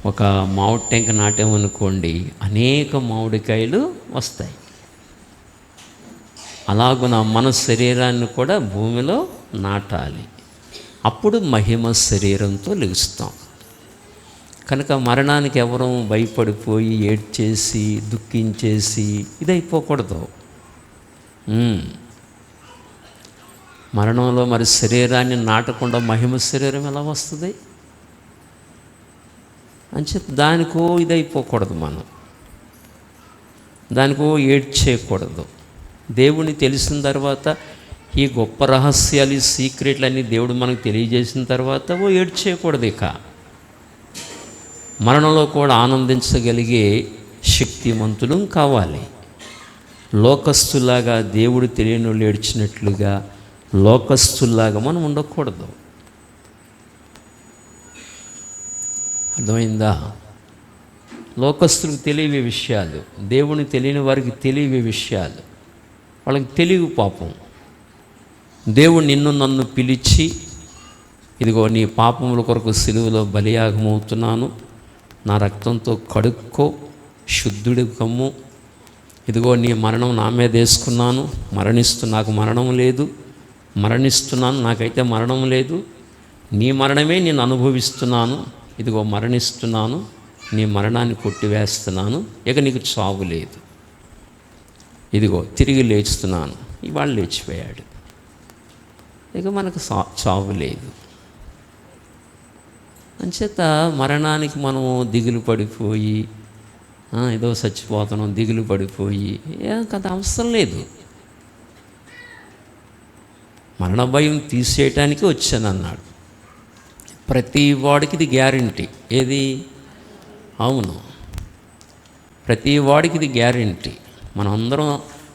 ఒక మామిడి టెంక నాటామనుకోండి, అనేక మామిడికాయలు వస్తాయి. అలాగున మన శరీరాన్ని కూడా భూమిలో నాటాలి. అప్పుడు మహిమ శరీరంతో లెగుస్తాం. కనుక మరణానికి ఎవరూ భయపడిపోయి ఏడ్చేసి దుఃఖించేసి ఇదైపోకూడదు. మరణంలో మరి శరీరాన్ని నాటకుండా మహిమ శరీరం ఎలా వస్తుంది? అని చెప్పి దానికో ఇదైపోకూడదు, మనం దానికో ఏడ్చేయకూడదు. దేవుని తెలిసిన తర్వాత, ఈ గొప్ప రహస్యాలు, ఈ సీక్రెట్లన్నీ దేవుడు మనకు తెలియజేసిన తర్వాత ఏడ్చేయకూడదు. ఇక మరణంలో కూడా ఆనందించగలిగే శక్తిమంతులు కావాలి. లోకస్తులాగా దేవుడు తెలియని వాళ్ళు ఏడ్చినట్లుగా లోకస్తుల్లాగా మనం ఉండకూడదు. అర్థమైందా? లోకస్తులకు తెలియని విషయాలు, దేవుని తెలియని వారికి తెలియని విషయాలు, వాళ్ళకి తెలియదు. పాపం దేవుడు నిన్ను నన్ను పిలిచి, ఇదిగో నీ పాపముల కొరకు సిలువలో బలియాగమవుతున్నాను, నా రక్తంతో కడుక్కో, శుద్ధుడి కమ్ము, ఇదిగో నీ మరణం నా మీద వేసుకున్నాను, నాకు మరణం లేదు, మరణిస్తున్నాను, నాకైతే మరణం లేదు, నీ మరణమే నేను అనుభవిస్తున్నాను, ఇదిగో మరణిస్తున్నాను, నీ మరణాన్ని కొట్టివేస్తున్నాను, ఇక నీకు చావు లేదు, ఇదిగో తిరిగి లేచుతున్నాను. ఇవాళ లేచిపోయాడు, ఇక మనకు చావు లేదు. అంచేత మరణానికి మనము దిగులు పడిపోయి, ఏదో చచ్చిపోతున్నాం దిగులు పడిపోయి అంత అవసరం లేదు. మరణ భయం తీసేయటానికి వచ్చానన్నాడు. ప్రతి వాడికి ఇది గ్యారంటీ. ఏది? అవును, ప్రతి వాడికి ఇది గ్యారంటీ. మనం అందరం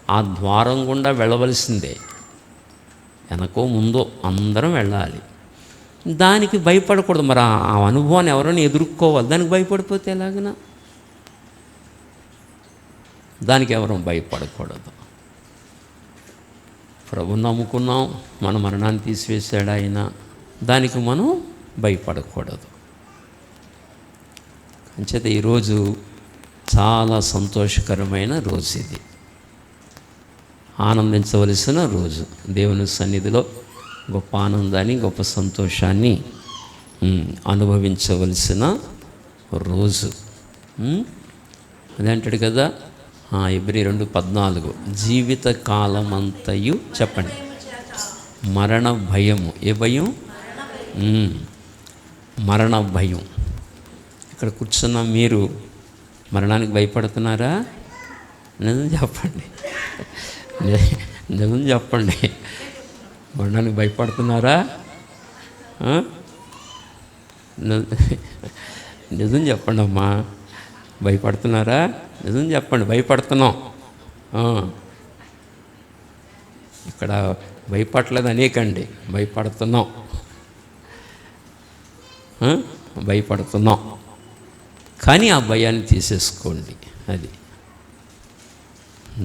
ఆ ద్వారం గుండా వెళ్ళవలసిందే, వెనకో ముందో అందరం వెళ్ళాలి. దానికి భయపడకూడదు. మరి ఆ అనుభవాన్ని ఎవరైనా ఎదుర్కోవాలి, దానికి భయపడిపోతే ఎలాగనా? దానికి ఎవరూ భయపడకూడదు. ప్రభువుని నమ్ముకున్నాం, మన మరణాన్ని తీసివేశాడు ఆయన, దానికి మనం భయపడకూడదు. అంచేత ఈరోజు చాలా సంతోషకరమైన రోజు, ఇది ఆనందించవలసిన రోజు. దేవుని సన్నిధిలో గొప్ప ఆనందాన్ని, గొప్ప సంతోషాన్ని అనుభవించవలసిన రోజు. అదంటాడు కదా ఎబ్రీ 2:14, జీవిత కాలమంతయు చెప్పండి మరణ భయము. ఏ భయం? మరణ భయం. ఇక్కడ కూర్చున్న మీరు మరణానికి భయపడుతున్నారా? నిజం చెప్పండి, నిజం చెప్పండి. మరణానికి భయపడుతున్నారా? నిజం చెప్పండి అమ్మా, భయపడుతున్నారా? నిజం చెప్పండి. భయపడుతున్నాం. ఇక్కడ భయపడలేదు అనేకండి, భయపడుతున్నాం, భయపడుతున్నాం. కానీ ఆ భయాన్ని తీసేసుకోండి. అది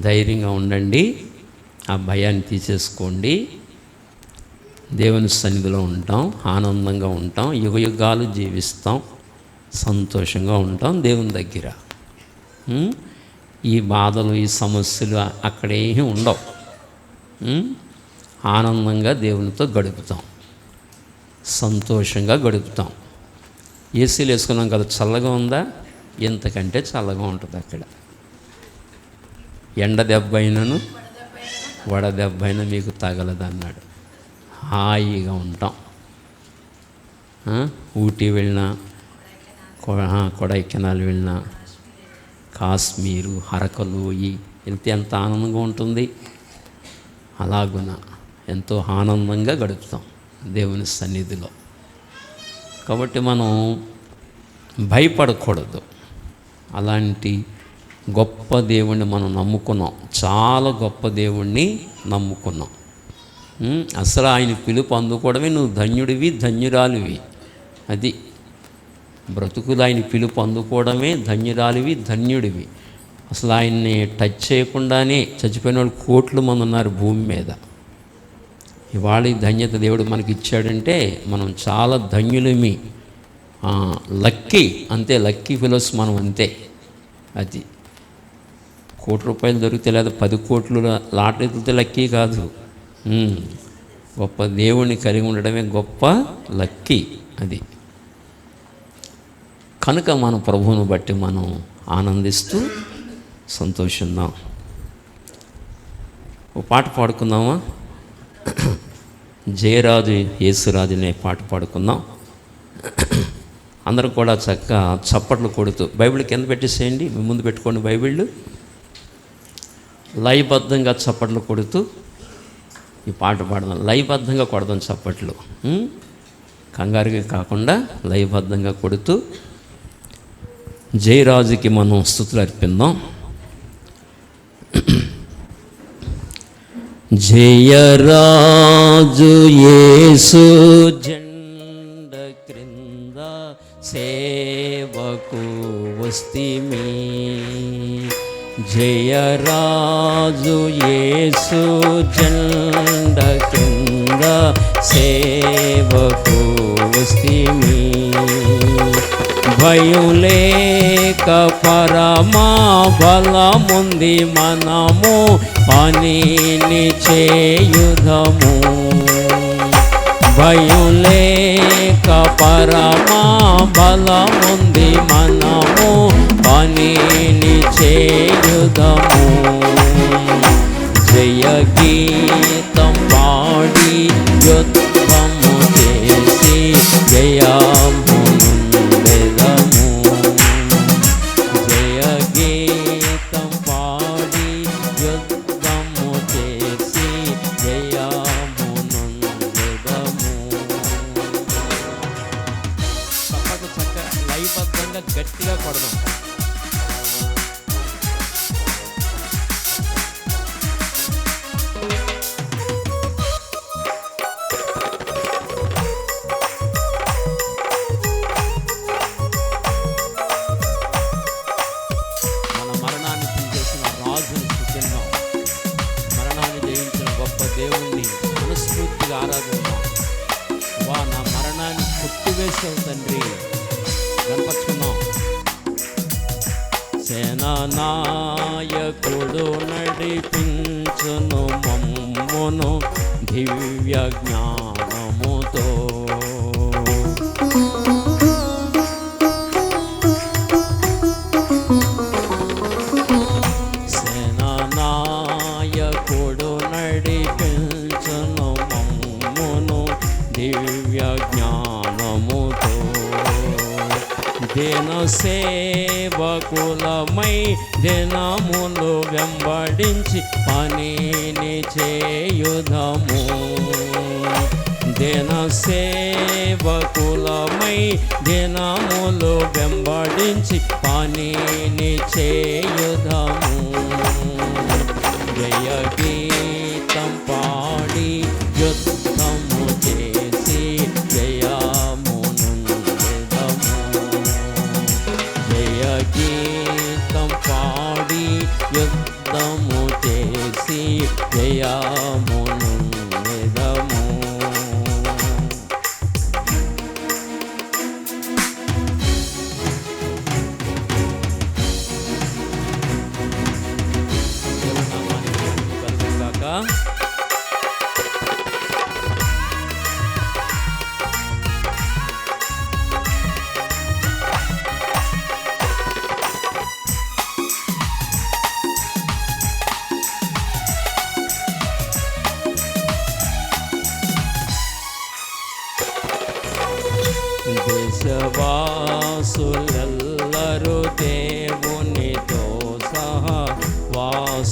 ధైర్యంగా ఉండండి, ఆ భయాన్ని తీసేసుకోండి. దేవుని సన్నిధిలో ఉంటాం, ఆనందంగా ఉంటాం, యుగయుగాలు జీవిస్తాం, సంతోషంగా ఉంటాం దేవుని దగ్గర. ఈ బాధలు, ఈ సమస్యలు అక్కడేమీ ఉండవు. ఆనందంగా దేవునితో గడుపుతాం, సంతోషంగా గడుపుతాం. ఏసీలు వేసుకున్నాం కదా, చల్లగా ఉందా? ఎంతకంటే చల్లగా ఉంటుంది అక్కడ. ఎండ దెబ్బైనను వడదెబ్బైనా మీకు తగలదన్నాడు. హాయిగా ఉంటాం. ఊటీ వెళ్ళినా, కొడైకెనాల్ వెళ్ళినా, కాశ్మీరు, అరకలోయి వెళ్తే ఎంత ఆనందంగా ఉంటుంది. అలాగున ఎంతో ఆనందంగా గడుపుతాం దేవుని సన్నిధిలో. కాబట్టి మనం భయపడకూడదు. అలాంటి గొప్ప దేవుణ్ణి మనం నమ్ముకున్నాం, చాలా గొప్ప దేవుణ్ణి నమ్ముకున్నాం. అసలు ఆయన పిలుపు అందుకోవడమే నువ్వు ధన్యుడివి, ధన్యురాలివి. అది బ్రతుకులు ఆయన పిలుపు అందుకోవడమే ధన్యురాలివి, ధన్యుడివి. అసలు ఆయన్ని టచ్ చేయకుండానే చచ్చిపోయిన వాళ్ళు కోట్ల మంది ఉన్నారు భూమి మీద. ఇవాళ ఈ ధన్యత దేవుడు మనకి ఇచ్చాడంటే మనం చాలా ధన్యులమి. లక్కీ అంతే, లక్కీ ఫెలోస్ మనం అంతే. అది ₹1,00,00,000 దొరికితే లేదా 10 కోట్లు లాటరీ దొరికితే లక్కీ కాదు. గొప్ప దేవుణ్ణి కలిగి ఉండడమే గొప్ప లక్కీ. అది కనుక మన ప్రభువును బట్టి మనం ఆనందిస్తూ సంతోషిద్దాం. ఒక పాట పాడుకుందామా? జయరాజు యేసురాజు అనే పాట పాడుకుందాం. అందరూ కూడా చక్కగా చప్పట్లు కొడుతూ బైబిల్ కింద పెట్టేసేయండి, మీ ముందు పెట్టుకోండి బైబిళ్ళు. లయబద్ధంగా చప్పట్లు కొడుతూ ఈ పాట పాడదాం. లయబద్ధంగా కొడదాం చప్పట్లు, కంగారుగా కాకుండా లయబద్ధంగా కొడుతూ జయరాజుకి మనం స్తుతులు అర్పిద్దాం. జయరాజు యేసు జెండ క్రింద సేవకు వస్తిమి. జయరాజు యేసు జెండ క్రింద సేవకు వస్తిమి. భయం లేక పరమా బలముంది మనము పనిని చేయుధము. భయం లేక పరమా బలముంది మనము పనిని చేయుధము. జయ గీతం పాడి యుద్ధము చేసి జయము గట్టిగా కొడదాం. మన మరణాన్ని తీసేసిన రాజుని స్తుతిద్దాం. మరణాన్ని జయించిన గొప్ప దేవుణ్ణి మనస్ఫూర్తిగా ఆరాధిద్దాం. నా మరణాన్ని కొట్టివేసావు తండ్రి, కనపరుచుకున్నాం. సేనానాయకుడు నడిపించును మమ్మును దివ్య జ్ఞానముతో. సేనానాయకుడు నడిపించును మమ్మును దివ్య జ్ఞానముతో. దిన సేవకులమై దినములు వెంబడించి పనిని చేయుధము. దిన సేవకులమై దినములు వెంబడించి పనిని చేయుధము. జయ గీతం పాడి యుద్ధము చేసి గీతం పాడి యుద్ధము చేసి జయమును నిదము. దేశవాసులెల్లరూ దేవునితో సహా వాసముందుటకై.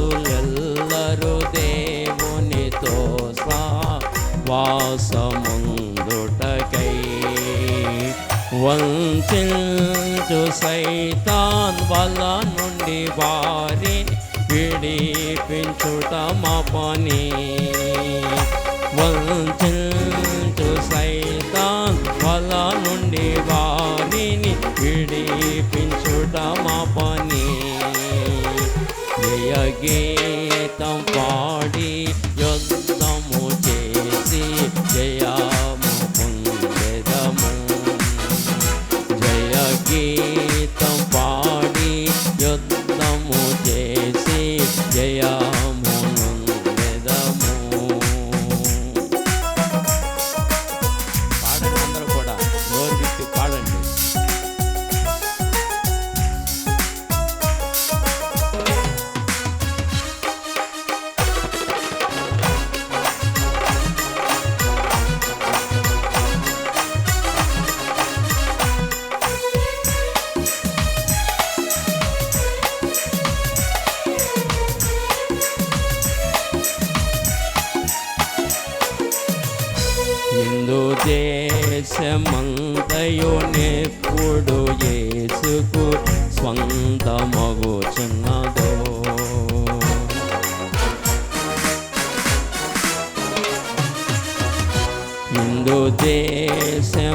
దేశవాసులెల్లరూ దేవునితో సహా వాసముందుటకై. వంచించు సైతాన్ వల నుండి వారిని విడిపించుట మా పని. వంచించు సైతాన్ వల నుండి వారిని విడిపించుట మా పని. జయ గీతం పాడి యుద్ధము చేసి జయము పొందెదము. జయ గీతం పాడి యుద్ధము చేసి జయము నొందెదము. పాడండి, అందరూ కూడా నోరు విప్పి పాడండి. హిందూ దేశమంతయు నెప్పుడు యేసుకు స్వంతమగుచున్నదో. హిందూ దేశమంతయు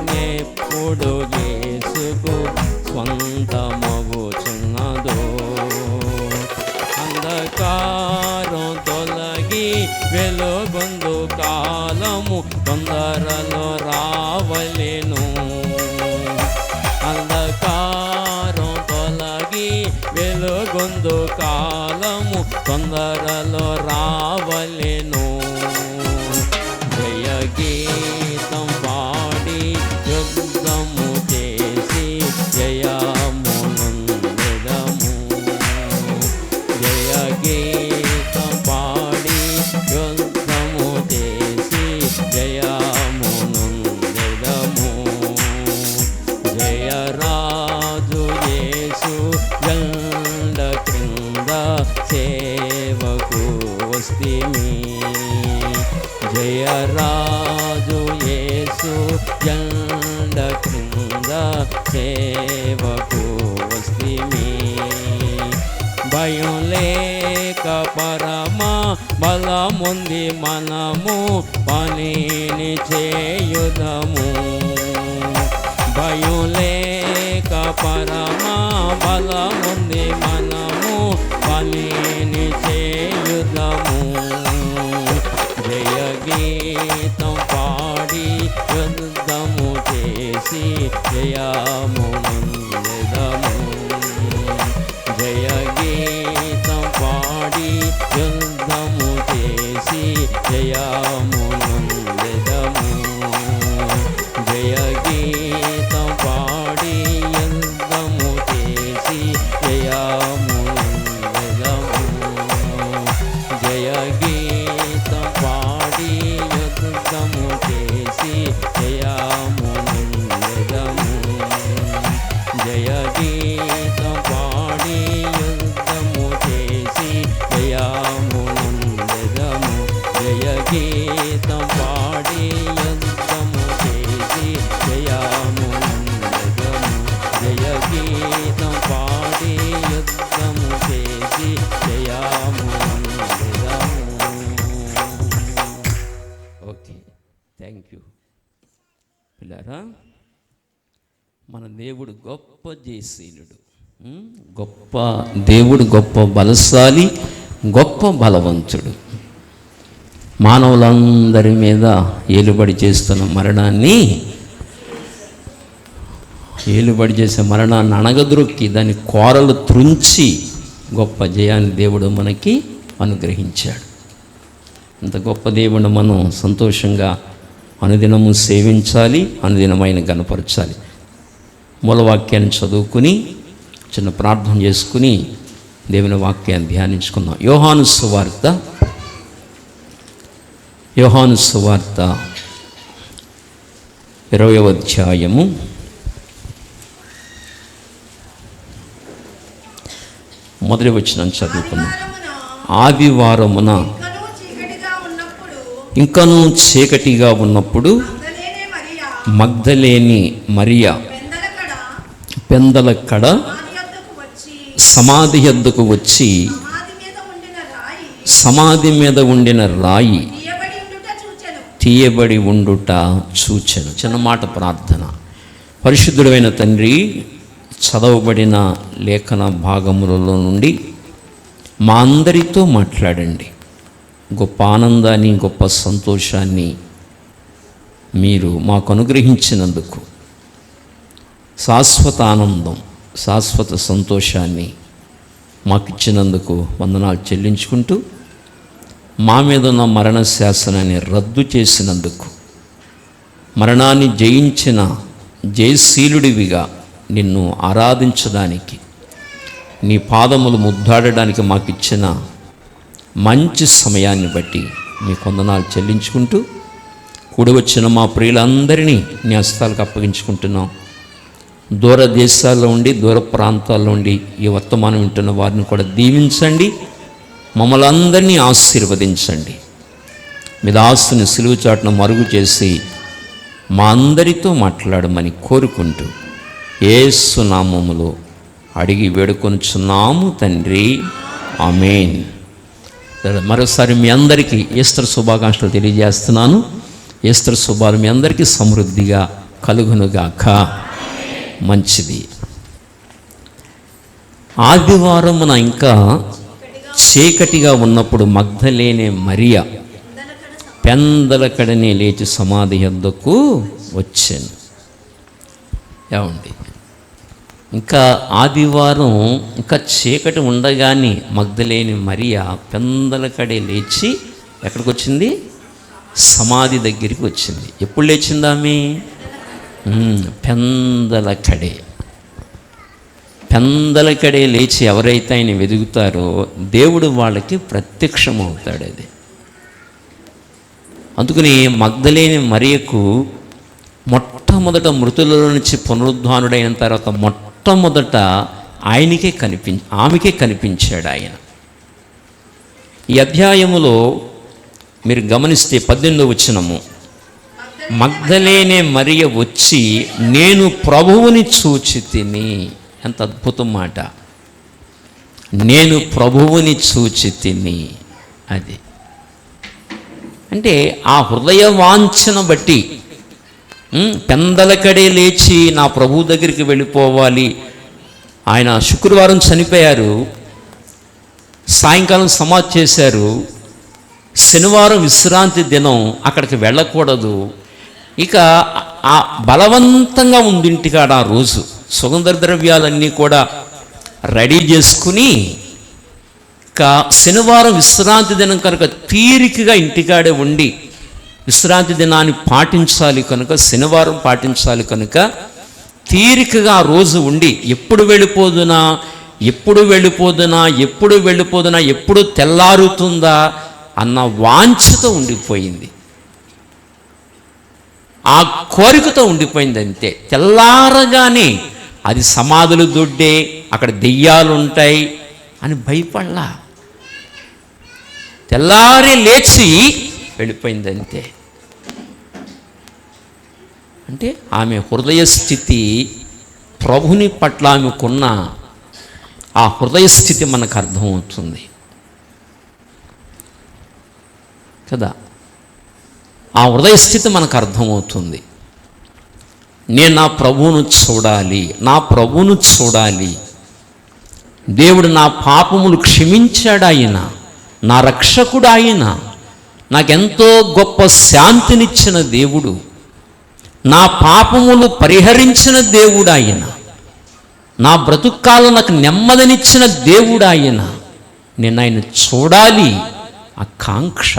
నెప్పుడు యేసుకు స్వంతమగుచున్నదో. అంధకారం తొలగి వెలుగొందు కాలము తొందరలో రావలెను. అంధకారం తొలగి వెలుగొందు కాలము తొందరలో రావలెను. జయ గీతం పాడి యుద్ధము చేసి జయము నొందెదము. జయ గీతం పాడి యుద్ధము చేసి జయము నొందెదము. జయ రాజు యేసు జెండ క్రింద సేవకు వస్తిమి. జయ రాజు యేసు జెండ క్రింద సేవకు వస్తిమి. భయం లేక పరమ బలముంది మనము పనిని చేయుదము. భయం లేక పరమ బలముంది మనము పనిని చేయుదము. జయ గీతం పాడి యుద్ధము చేసి జయము నొందెదము. జయ గీతం పాడి యుద్ధము చేసి జయము నొందెదము. జయ గీతం పాడి యుద్ధము చేసి జయము నొందెదము. జయ గీతం పాడి యుద్ధము చేసి జయము నొందెదము. జయ గీతం పాడి యుద్ధము చేసి జయము నొందెదము. జయ గీతం పాడి యుద్ధము చేసి జయము నొందెదము. జయ గీతం పాడి యుద్ధము చేసి జయము నొందెదము. Okay, thank you. పిల్లారా, మన దేవుడు గొప్ప జయశీలుడు, గొప్ప దేవుడు, గొప్ప బలశాలి, గొప్ప బలవంతుడు. మానవులందరి మీద ఏలుబడి చేస్తున్న మరణాన్ని, ఏలుబడి చేసే మరణాన్ని అణగద్రొక్కి దాని కోరలు త్రుంచి గొప్ప జయాన్ని దేవుడు మనకి అనుగ్రహించాడు. అంత గొప్ప దేవుడు మనం సంతోషంగా అనుదినము సేవించాలి, అనుదినమైన గణపరచాలి. మూలవాక్యాన్ని చదువుకుని చిన్న ప్రార్థన చేసుకుని దేవుని వాక్యాన్ని ధ్యానించుకుందాం. యోహాను సువార్త 20వ అధ్యాయము 1వ వచనం చదువుకున్నాం. ఆదివారమున ఇంకనూ చీకటిగా ఉన్నప్పుడు మగ్దలేని మరియా పెందలక్కడ సమాధి యొద్దకు వచ్చి సమాధి మీద ఉండిన రాయి తీయబడి ఉండుట చూచెను. చిన్న మాట ప్రార్థన. పరిశుద్ధుడైన తండ్రి, చదవబడిన లేఖన భాగములలో నుండి మా అందరితో మాట్లాడండి. గొప్ప ఆనందాన్ని, గొప్ప సంతోషాన్ని మీరు మాకు అనుగ్రహించినందుకు, శాశ్వత ఆనందం, శాశ్వత సంతోషాన్ని మాకిచ్చినందుకు వందనాలు చెల్లించుకుంటూ, మా మీద ఉన్న మరణ శాసనాన్ని రద్దు చేసినందుకు, మరణాన్ని జయించిన జయశీలుడివిగా నిన్ను ఆరాధించడానికి, నీ పాదములు ముద్దాడడానికి మాకు ఇచ్చిన మంచి సమయాన్ని బట్టి మీకు వందనాలు చెల్లించుకుంటూ, కూడి వచ్చిన మా ప్రియులందరినీ నీ హస్తాలకు అప్పగించుకుంటున్నాం. దూర దేశాల్లో ఉండి, దూర ప్రాంతాల్లో ఉండి ఈ వర్తమానం వింటున్న వారిని కూడా దీవించండి, మమ్మల్ని అందరినీ ఆశీర్వదించండి. మీ దాసుని సిలువ చాటున మరుగు చేసి మా అందరితో మాట్లాడమని కోరుకుంటూ యేసు నామములో అడిగి వేడుకొనుచున్నాము తండ్రి, ఆమేన్. మరోసారి మీ అందరికీ ఈస్టర్ శుభాకాంక్షలు తెలియజేస్తున్నాను. ఈస్టర్ శుభాలు మీ అందరికీ సమృద్ధిగా కలుగునుగాక. మంచిది. ఆదివారమున ఇంకా చీకటిగా ఉన్నప్పుడు మగ్దలేనే మరియా పెందలకడనే లేచి సమాధి యొద్దకు వచ్చాను. ఏమండి, ఇంకా ఆదివారం ఇంకా చీకటి ఉండగానే మగ్దలేని మరియా పెందలకడే లేచి ఎక్కడికి వచ్చింది? సమాధి దగ్గరికి వచ్చింది. ఎప్పుడు లేచింది ఆమె? పెందలకడే. పెందలకడే లేచి ఎవరైతే ఆయన వెతుకుతారో దేవుడు వాళ్ళకి ప్రత్యక్షమవుతాడు. అది అందుకని మగ్దలేని మరియకు మొట్టమొదట మృతులలో నుంచి పునరుద్ధానుడైన తర్వాత మొట్టమొదట ఆమెకే కనిపించాడు ఆయన. ఈ అధ్యాయములో మీరు గమనిస్తే 18వ వచనము, మగ్దలేనే మరియ వచ్చి నేను ప్రభువుని చూచి తిని. ఎంత అద్భుతం మాట! నేను ప్రభువుని చూచి తిని. అది అంటే ఆ హృదయ వాంఛన బట్టి పెందలకడే లేచి నా ప్రభువు దగ్గరికి వెళ్ళిపోవాలి. ఆయన శుక్రవారం చనిపోయారు, సాయంకాలం సమాధి చేశారు, శనివారం విశ్రాంతి దినం, అక్కడికి వెళ్ళకూడదు. ఇక ఆ బలవంతంగా ఉంది ఇంటికాడ. ఆ రోజు సుగంధ ద్రవ్యాలన్నీ కూడా రెడీ చేసుకుని, ఇక శనివారం విశ్రాంతి దినం కనుక తీరికగా ఇంటికాడే ఉండి విశ్రాంతి దినాన్ని పాటించాలి కనుక, శనివారం పాటించాలి కనుక తీరికగా ఆ రోజు ఉండి ఎప్పుడు వెళ్ళిపోదునా, ఎప్పుడు తెల్లారుతుందా అన్న వాంఛతో ఉండిపోయింది. ఆ కోరికతో ఉండిపోయింది అంతే. తెల్లారగానే అది సమాధులు దొడ్డే, అక్కడ దెయ్యాలు ఉంటాయి అని భయపడలా. తెల్లారి లేచి వెళ్ళిపోయింది అంతే. అంటే ఆమె హృదయ స్థితి, ప్రభుని పట్ల ఆమెకున్న ఆ హృదయ స్థితి మనకు అర్థమవుతుంది కదా. ఆ హృదయ స్థితి మనకు అర్థమవుతుంది. నేను నా ప్రభువును చూడాలి. దేవుడు నా పాపములు క్షమించాడు. ఆయన నా రక్షకుడు. ఆయన నాకెంతో గొప్ప శాంతినిచ్చిన దేవుడు, నా పాపములు పరిహరించిన దేవుడు ఆయన, నా బ్రతుక్కాలం నాకు నెమ్మదినిచ్చిన దేవుడు ఆయన. నేను ఆయన చూడాలి. ఆ కాంక్ష,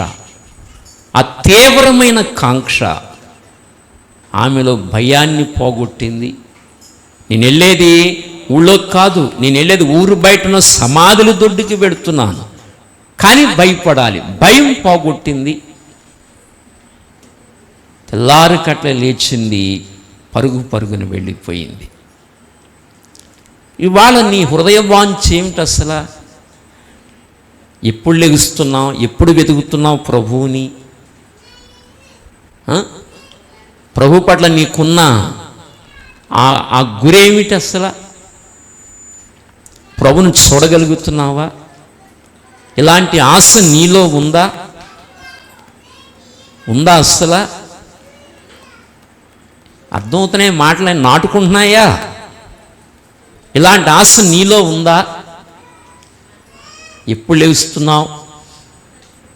ఆ తీవ్రమైన కాంక్ష ఆమెలో భయాన్ని పోగొట్టింది. నేను వెళ్ళేది ఊళ్ళోకి కాదు, నేను వెళ్ళేది ఊరు బయట ఉన్న సమాధుల దొడ్డుకి వెడుతున్నాను, కానీ భయపడాలి. భయం పోగొట్టింది. తెల్లారికట్ల లేచింది, పరుగున వెళ్ళిపోయింది. ఇవాళ నీ హృదయ వాంఛ ఏమిటి అసలు? ఎప్పుడు లెగుస్తున్నావు? ఎప్పుడు వెతుకుతున్నావు ప్రభువుని? ప్రభు పట్ల నీకున్న ఆ గురేమిటి అసలు? ప్రభుని చూడగలుగుతున్నావా? ఇలాంటి ఆశ నీలో ఉందా అసలు? అర్థమవుతున్నాయి మాటలు నాటుకుంటున్నాయా? ఇలాంటి ఆశ నీలో ఉందా? ఎప్పుడు లేస్తున్నావు?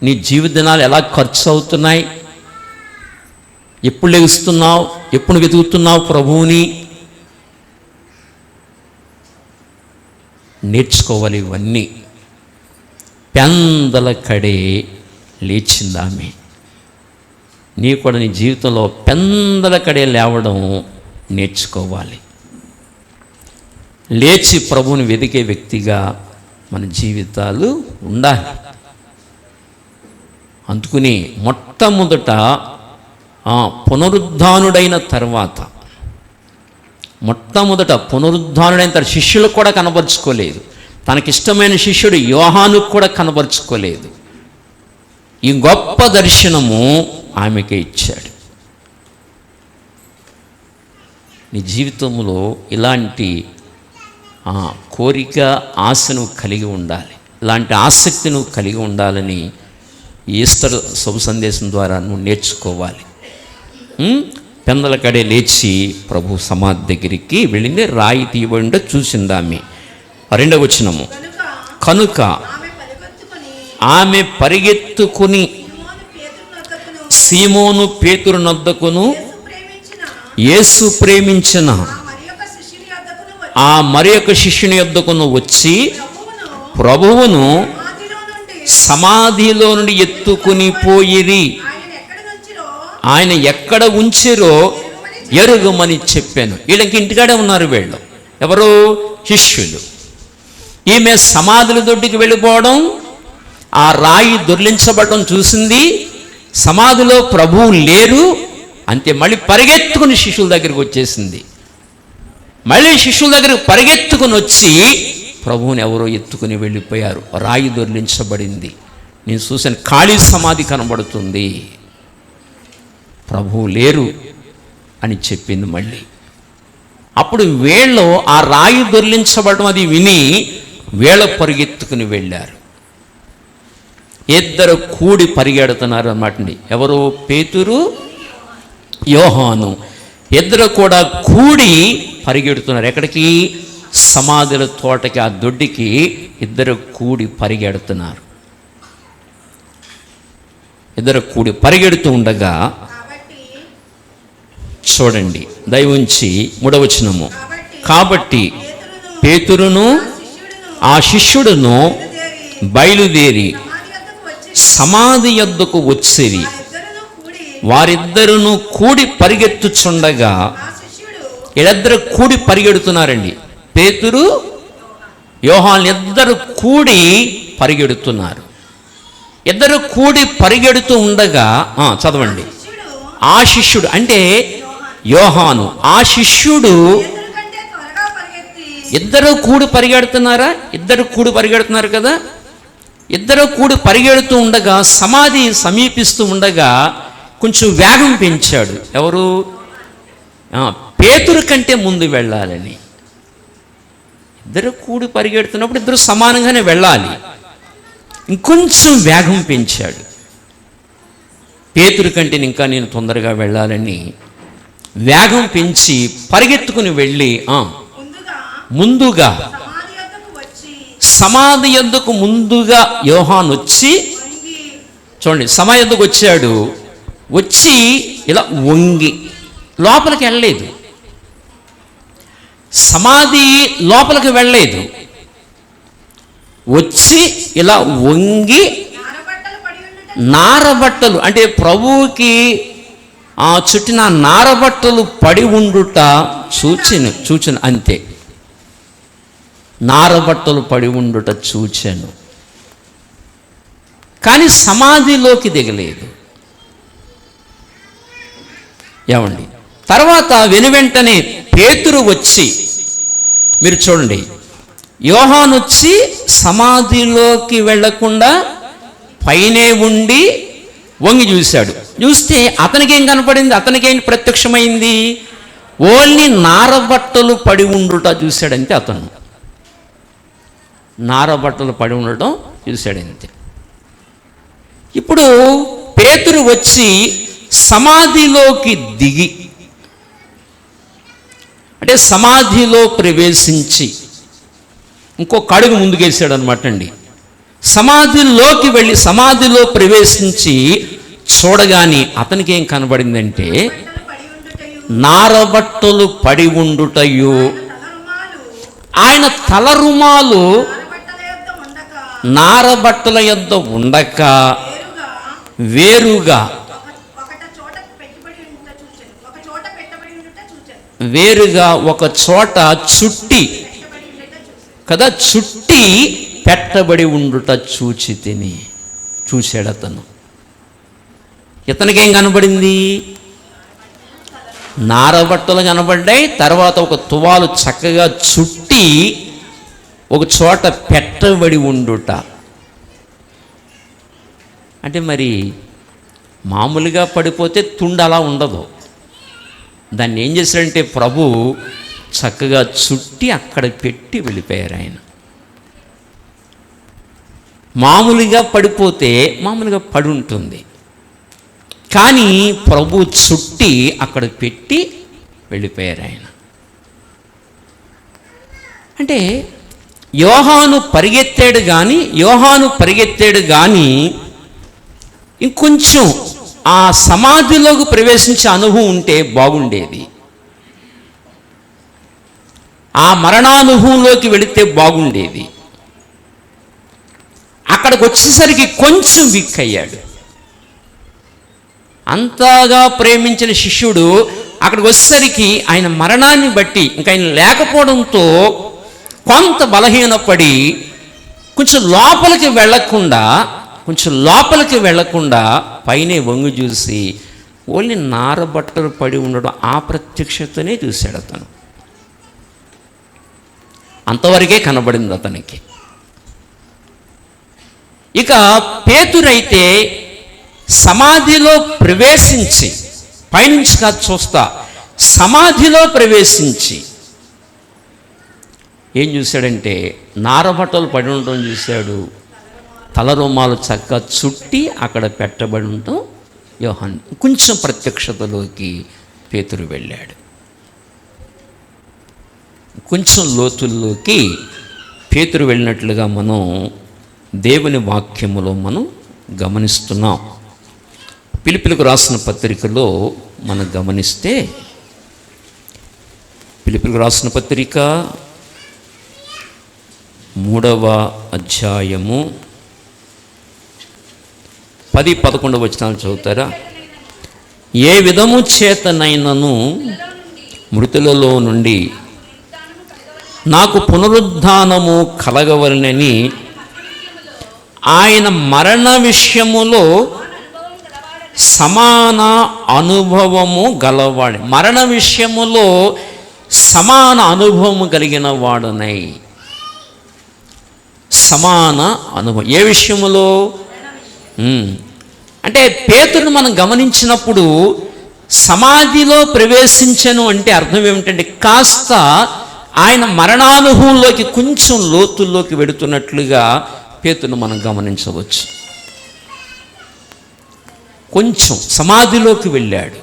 నీ జీవిత దినాలు ఎలా ఖర్చు అవుతున్నాయి? ఎప్పుడు లేస్తున్నావు? ఎప్పుడు వెతుకుతున్నావు ప్రభువుని? నేర్చుకోవాలి ఇవన్నీ. పెందల కడే లేచిందామె. నీ కూడా నీ జీవితంలో పెందల కడే లేవడం నేర్చుకోవాలి. లేచి ప్రభువుని వెతికే వ్యక్తిగా మన జీవితాలు ఉండాలి. అందుకుని మొట్టమొదట పునరుద్ధానుడైన తర్వాత శిష్యులకు కూడా కనబరుచుకోలేదు. తనకిష్టమైన శిష్యుడు యోహానుకు కూడా కనబరుచుకోలేదు. ఈ గొప్ప దర్శనము ఆమెకే ఇచ్చాడు. నీ జీవితంలో ఇలాంటి కోరిక, ఆశను కలిగి ఉండాలి. ఇలాంటి ఆసక్తి నువ్వు కలిగి ఉండాలని ఈస్టర్ శుభ సందేశం ద్వారా నువ్వు నేర్చుకోవాలి. పెందల కడే లేచి ప్రభు సమాధి దగ్గరికి వెళ్ళింది. రాయి తీయబడి చూసిందామె. 2వ వచనము, కనుక ఆమె పరిగెత్తుకుని సీమోను పేతురు నొద్దకును యేసు ప్రేమించిన ఆ మరి యొక్క శిష్యుని యొద్దకును వచ్చి ప్రభువును సమాధిలో నుండి ఎత్తుకుని పోయిరి. ఆయన ఎక్కడ ఉంచిరో ఎరుగమని చెప్పాను. వీళ్ళకి ఇంటికాడే ఉన్నారు వీళ్ళు. ఎవరు? శిష్యులు. ఈమె సమాధుల దొడ్డికి వెళ్ళిపోవడం, ఆ రాయి దొర్లించబడడం చూసింది. సమాధిలో ప్రభువు లేరు. అంతే. మళ్ళీ పరిగెత్తుకుని శిష్యుల దగ్గరికి వచ్చేసింది. మళ్ళీ శిష్యుల దగ్గరికి పరిగెత్తుకుని వచ్చి ప్రభువుని ఎవరో ఎత్తుకుని వెళ్ళిపోయారు. రాయి దొర్లించబడింది. నేను చూసాను, ఖాళీ సమాధి కనబడుతుంది. ప్రభువు లేరు అని చెప్పింది. మళ్ళీ అప్పుడు వీళ్ళు ఆ రాయి దొర్లించబడడం అది విని వీళ్ళ పరిగెత్తుకుని వెళ్ళారు. ఇద్దరు కూడి పరిగెడుతున్నారు అన్నమాట. ఎవరు? పేతురు, యోహాను. ఇద్దరు కూడా కూడి పరిగెడుతున్నారు. ఎక్కడికి? సమాధుల తోటకి, ఆ దొడ్డికి ఇద్దరు కూడి పరిగెడుతున్నారు. ఇద్దరు కూడి పరిగెడుతూ ఉండగా చూడండి, దయవుంచి 3వ వచనము, కాబట్టి పేతురును ఆ శిష్యుడును బయలుదేరి సమాధి యొద్దకు వచ్చిరి. వారిద్దరును కూడి పరిగెత్తుచుండగా, వీళ్ళిద్దరు కూడి పరిగెడుతున్నారండి. పేతురు, యోహాను ఇద్దరు కూడి పరిగెడుతున్నారు. ఇద్దరు కూడి పరిగెడుతూ ఉండగా చదవండి. ఆ శిష్యుడు అంటే యోహాను, ఆ శిష్యుడు ఇద్దరు కూడి పరిగెడుతున్నారా? ఇద్దరు కూడి పరిగెడుతున్నారు కదా. ఇద్దరు కూడి పరిగెడుతూ ఉండగా, సమాధి సమీపిస్తూ ఉండగా కొంచెం వేగం పెంచాడు. ఎవరు? పేతురు కంటే ముందు వెళ్ళాలని. ఇద్దరు కూడి పరిగెడుతున్నప్పుడు ఇద్దరు సమానంగానే వెళ్ళాలి. ఇంకొంచెం వేగం పెంచాడు. పేతురు కంటే ఇంకా నేను తొందరగా వెళ్ళాలని వేగం పెంచి పరిగెత్తుకుని వెళ్ళి ముందుగా సమాధి యొద్దకు ముందుగా యోహాను వచ్చి, చూడండి, సమాధి యొద్దకు వచ్చాడు. వచ్చి ఇలా వంగి, లోపలికి వెళ్ళలేదు. సమాధి లోపలికి వెళ్ళలేదు. వచ్చి ఇలా వంగి, నారబట్టలు అంటే ప్రభువుకి చుట్టిన నారబట్టలు పడి ఉండుట చూచాను అంతే. నారబట్టలు పడి ఉండుట చూచాను, కానీ సమాధిలోకి దిగలేదు. ఏమండి? తర్వాత వెనువెంటనే పేతురు వచ్చి, మీరు చూడండి, యోహాను వచ్చి సమాధిలోకి వెళ్లకుండా పైనే ఉండి వంగి చూశాడు. చూస్తే అతనికేం కనపడింది? అతనికేం ప్రత్యక్షమైంది? ఓన్లీ నారబట్టలు పడి ఉండుట చూశాడంతే. అతను నారబట్టలు పడి ఉండటం చూశాడంతే. ఇప్పుడు పేతురు వచ్చి సమాధిలోకి దిగి, అంటే సమాధిలో ప్రవేశించి ఇంకొక అడుగు ముందుకేసాడు అనమాట అండి. సమాధిలోకి వెళ్ళి సమాధిలో ప్రవేశించి చూడగానే అతనికి ఏం కనబడిందంటే నారబట్టలు పడి ఉండుటయు, ఆయన తల రుమాలు నారబట్టల యొద్ద ఉండక వేరుగా ఒక చోట చుట్టి కదా, చుట్టి పెట్టబడి ఉండుట చూచితిని. చూశాడు అతను. ఇతనికేం కనబడింది? నారబట్టలు కనబడ్డాయి. తర్వాత ఒక తువాలు చక్కగా చుట్టి ఒక చోట పెట్టబడి ఉండుట. అంటే మరి మామూలుగా పడిపోతే తుండు అలా ఉండదు. దాన్ని ఏం చేశాడంటే ప్రభు చక్కగా చుట్టి అక్కడ పెట్టి వెళ్ళిపోయారు ఆయన. మామూలుగా పడిపోతే మామూలుగా పడి ఉంటుంది, కానీ ప్రభు చుట్టి అక్కడ పెట్టి వెళ్ళిపోయారు ఆయన. అంటే యోహాను పరిగెత్తాడు కానీ ఇంకొంచెం ఆ సమాధిలోకి ప్రవేశించే అనుభవం ఉంటే బాగుండేది. ఆ మరణానుభవంలోకి వెళితే బాగుండేది. అక్కడికి వచ్చేసరికి కొంచెం వీక్ అయ్యాడు. అంతగా ప్రేమించిన శిష్యుడు అక్కడికి వచ్చేసరికి ఆయన మరణాన్ని బట్టి ఇంకా ఆయన లేకపోవడంతో కొంత బలహీనపడి కొంచెం లోపలికి వెళ్లకుండా పైనే వంగి చూసి ఓన్లీ నారబట్టలు పడి ఉండడం ఆ ప్రత్యక్షతనే చూశాడు అతను. అంతవరకే కనబడింది అతనికి. ఇక పేతురైతే సమాధిలో ప్రవేశించి, పైనుంచి కాదు చూస్తా, సమాధిలో ప్రవేశించి ఏం చూశాడంటే నారబట్టలు పడి ఉండడం చూశాడు. తల రుమాలు చక్కగా చుట్టి అక్కడ పెట్టబడి ఉండటం యోహాను. కొంచెం ప్రత్యక్షతలోకి పేతురు వెళ్ళాడు. కొంచెం లోతుల్లోకి పేతురు వెళ్ళినట్లుగా మనం దేవుని వాక్యములో మనం గమనిస్తున్నాం. ఫిలిప్పీలకు రాసిన పత్రికలో మనం గమనిస్తే, ఫిలిప్పీలకు రాసిన పత్రిక 3వ అధ్యాయము 10-11 వచనాలు చదువుతారా? ఏ విధము చేతనైనను మృతులలో నుండి నాకు పునరుద్ధానము కలగవలనని ఆయన మరణ విషయములో సమాన అనుభవము గలవాడు. మరణ విషయములో సమాన అనుభవము కలిగిన వాడునై. సమాన అనుభవం ఏ విషయములో? అంటే పేతురును మనం గమనించినప్పుడు సమాధిలో ప్రవేశించను అంటే అర్థం ఏమిటంటే కాస్త ఆయన మరణానుభవంలోకి కొంచెం లోతుల్లోకి వెడుతున్నట్లుగా పేతురును మనం గమనించవచ్చు. కొంచెం సమాధిలోకి వెళ్ళాడు.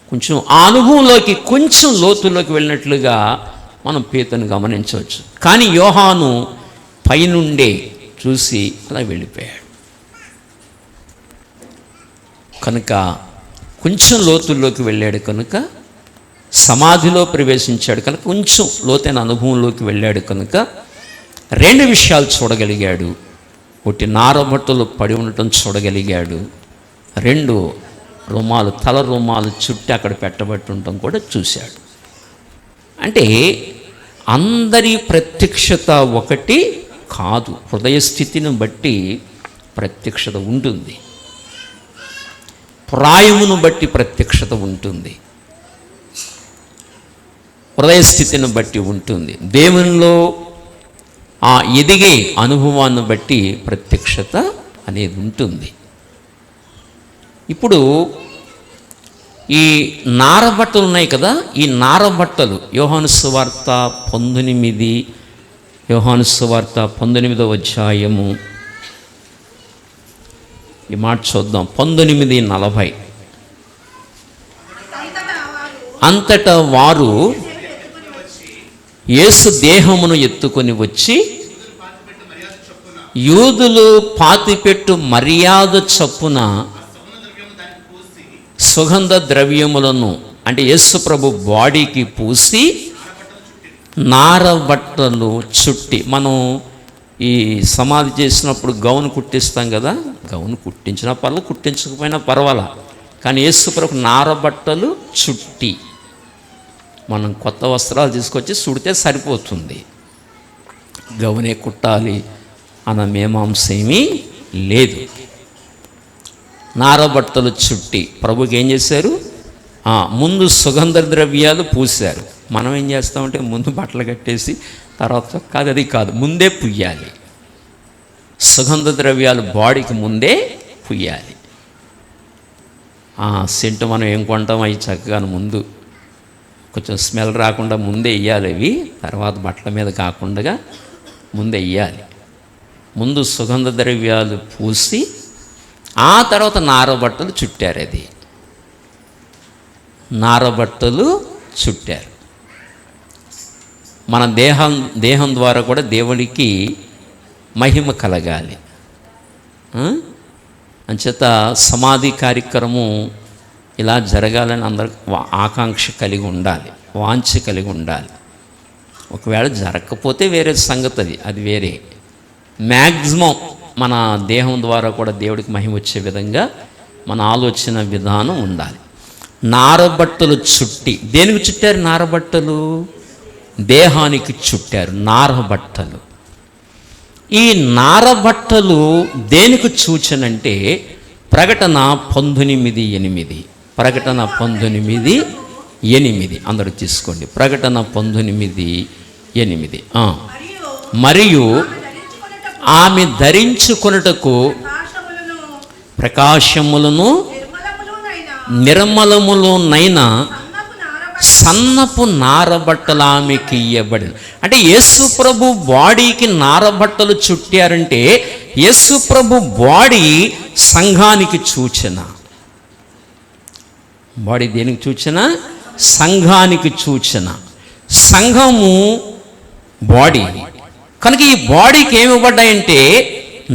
కొంచెం ఆ అనుభవంలోకి కొంచెం లోతుల్లోకి వెళ్ళినట్లుగా మనం పేతురును గమనించవచ్చు. కానీ యోహాను పైనుండే చూసి అలా వెళ్ళిపోయాడు. కనుక కొంచెం లోతుల్లోకి వెళ్ళాడు, కనుక సమాధిలో ప్రవేశించాడు, కనుక కొంచెం లోతైన అనుభవంలోకి వెళ్ళాడు, కనుక 2 విషయాలు చూడగలిగాడు. ఒకటి నారబట్టలు పడి ఉండటం చూడగలిగాడు. 2 తల రుమాలు చుట్టి అక్కడ పెట్టబట్టి ఉండటం కూడా చూశాడు. అంటే అందరి ప్రత్యక్షత ఒకటి కాదు. హృదయ స్థితిని బట్టి ప్రత్యక్షత ఉంటుంది, ప్రాయమును బట్టి ప్రత్యక్షత ఉంటుంది, హృదయ స్థితిని బట్టి ఉంటుంది, దేవునిలో ఆ ఎదిగే అనుభవాన్ని బట్టి ప్రత్యక్షత అనేది ఉంటుంది. ఇప్పుడు ఈ నారబట్టలు ఉన్నాయి కదా, ఈ నారబట్టలు యోహాను సువార్త 19వ అధ్యాయము ఈ మాట చూద్దాం. 19:40 అంతటా వారు యేసు దేహమును ఎత్తుకొని వచ్చి యూదులు పాతిపెట్టు మర్యాద చొప్పున సుగంధ ద్రవ్యములను అంటే యేసు ప్రభు బాడీకి పూసి నారబట్టలు చుట్టి, మనం ఈ సమాధి చేసినప్పుడు గౌను కుట్టిస్తాం కదా, గౌను కుట్టించినా పర్వాలేదు, కుట్టించకపోయినా పర్వాలా, కానీ యేసు ప్రభు నారబట్టలు చుట్టి, మనం కొత్త వస్త్రాలు తీసుకొచ్చి చుడితే సరిపోతుంది, గౌనే కుట్టాలి అన్న మీమాంస ఏమీ లేదు. నారబట్టలు చుట్టి ప్రభుకి ఏం చేశారు? ముందు సుగంధ ద్రవ్యాలు పూశారు. మనం ఏం చేస్తామంటే ముందు బట్టలు కట్టేసి తర్వాత కాదు, అది కాదు, ముందే పుయ్యాలి. సుగంధ ద్రవ్యాలు బాడీకి ముందే పుయ్యాలి. సెంటు మనం ఏం కొంటాం అవి చక్కగా ముందు కొంచెం స్మెల్ రాకుండా ముందే వేయాలి. అవి తర్వాత బట్టల మీద కాకుండా ముందే వేయాలి. ముందు సుగంధ ద్రవ్యాలు పూసి ఆ తర్వాత నారబట్టలు చుట్టారు. అది నారబట్టలు చుట్టారు. మన దేహం ద్వారా కూడా దేవుడికి మహిమ కలగాలి. అంచేత సమాధి కార్యక్రమం ఇలా జరగాలని అందరికి ఆకాంక్ష కలిగి ఉండాలి, వాంఛ కలిగి ఉండాలి. ఒకవేళ జరగకపోతే వేరే సంగతి, అది వేరే. మ్యాక్సిమం మన దేహం ద్వారా కూడా దేవుడికి మహిమ వచ్చే విధంగా మన ఆలోచన విధానం ఉండాలి. నారబట్టలు చుట్టి, దేనికి చుట్టారు? నారబట్టలు దేహానికి చుట్టారు. నారబట్టలు, ఈ నారబట్టలు దేనికి సూచనంటే ప్రకటన 19:8. ప్రకటన 19:8 అందరూ తీసుకోండి. ప్రకటన 19:8. మరియు ఆమె ధరించుకొనుటకు ప్రకాశములను నిర్మలములోనైనా సన్నపు నారబట్టలు ఆమెకి ఇయ్యబడింది. అంటే యేసు ప్రభు బాడీకి నారబట్టలు చుట్టారంటే యేసు ప్రభు బాడీ సంఘానికి సూచన. బాడీ దేనికి సూచన? సంఘానికి సూచన. సంఘము బాడీ కనుక ఈ బాడీకి ఏమి ఇవ్వబడ్డాయంటే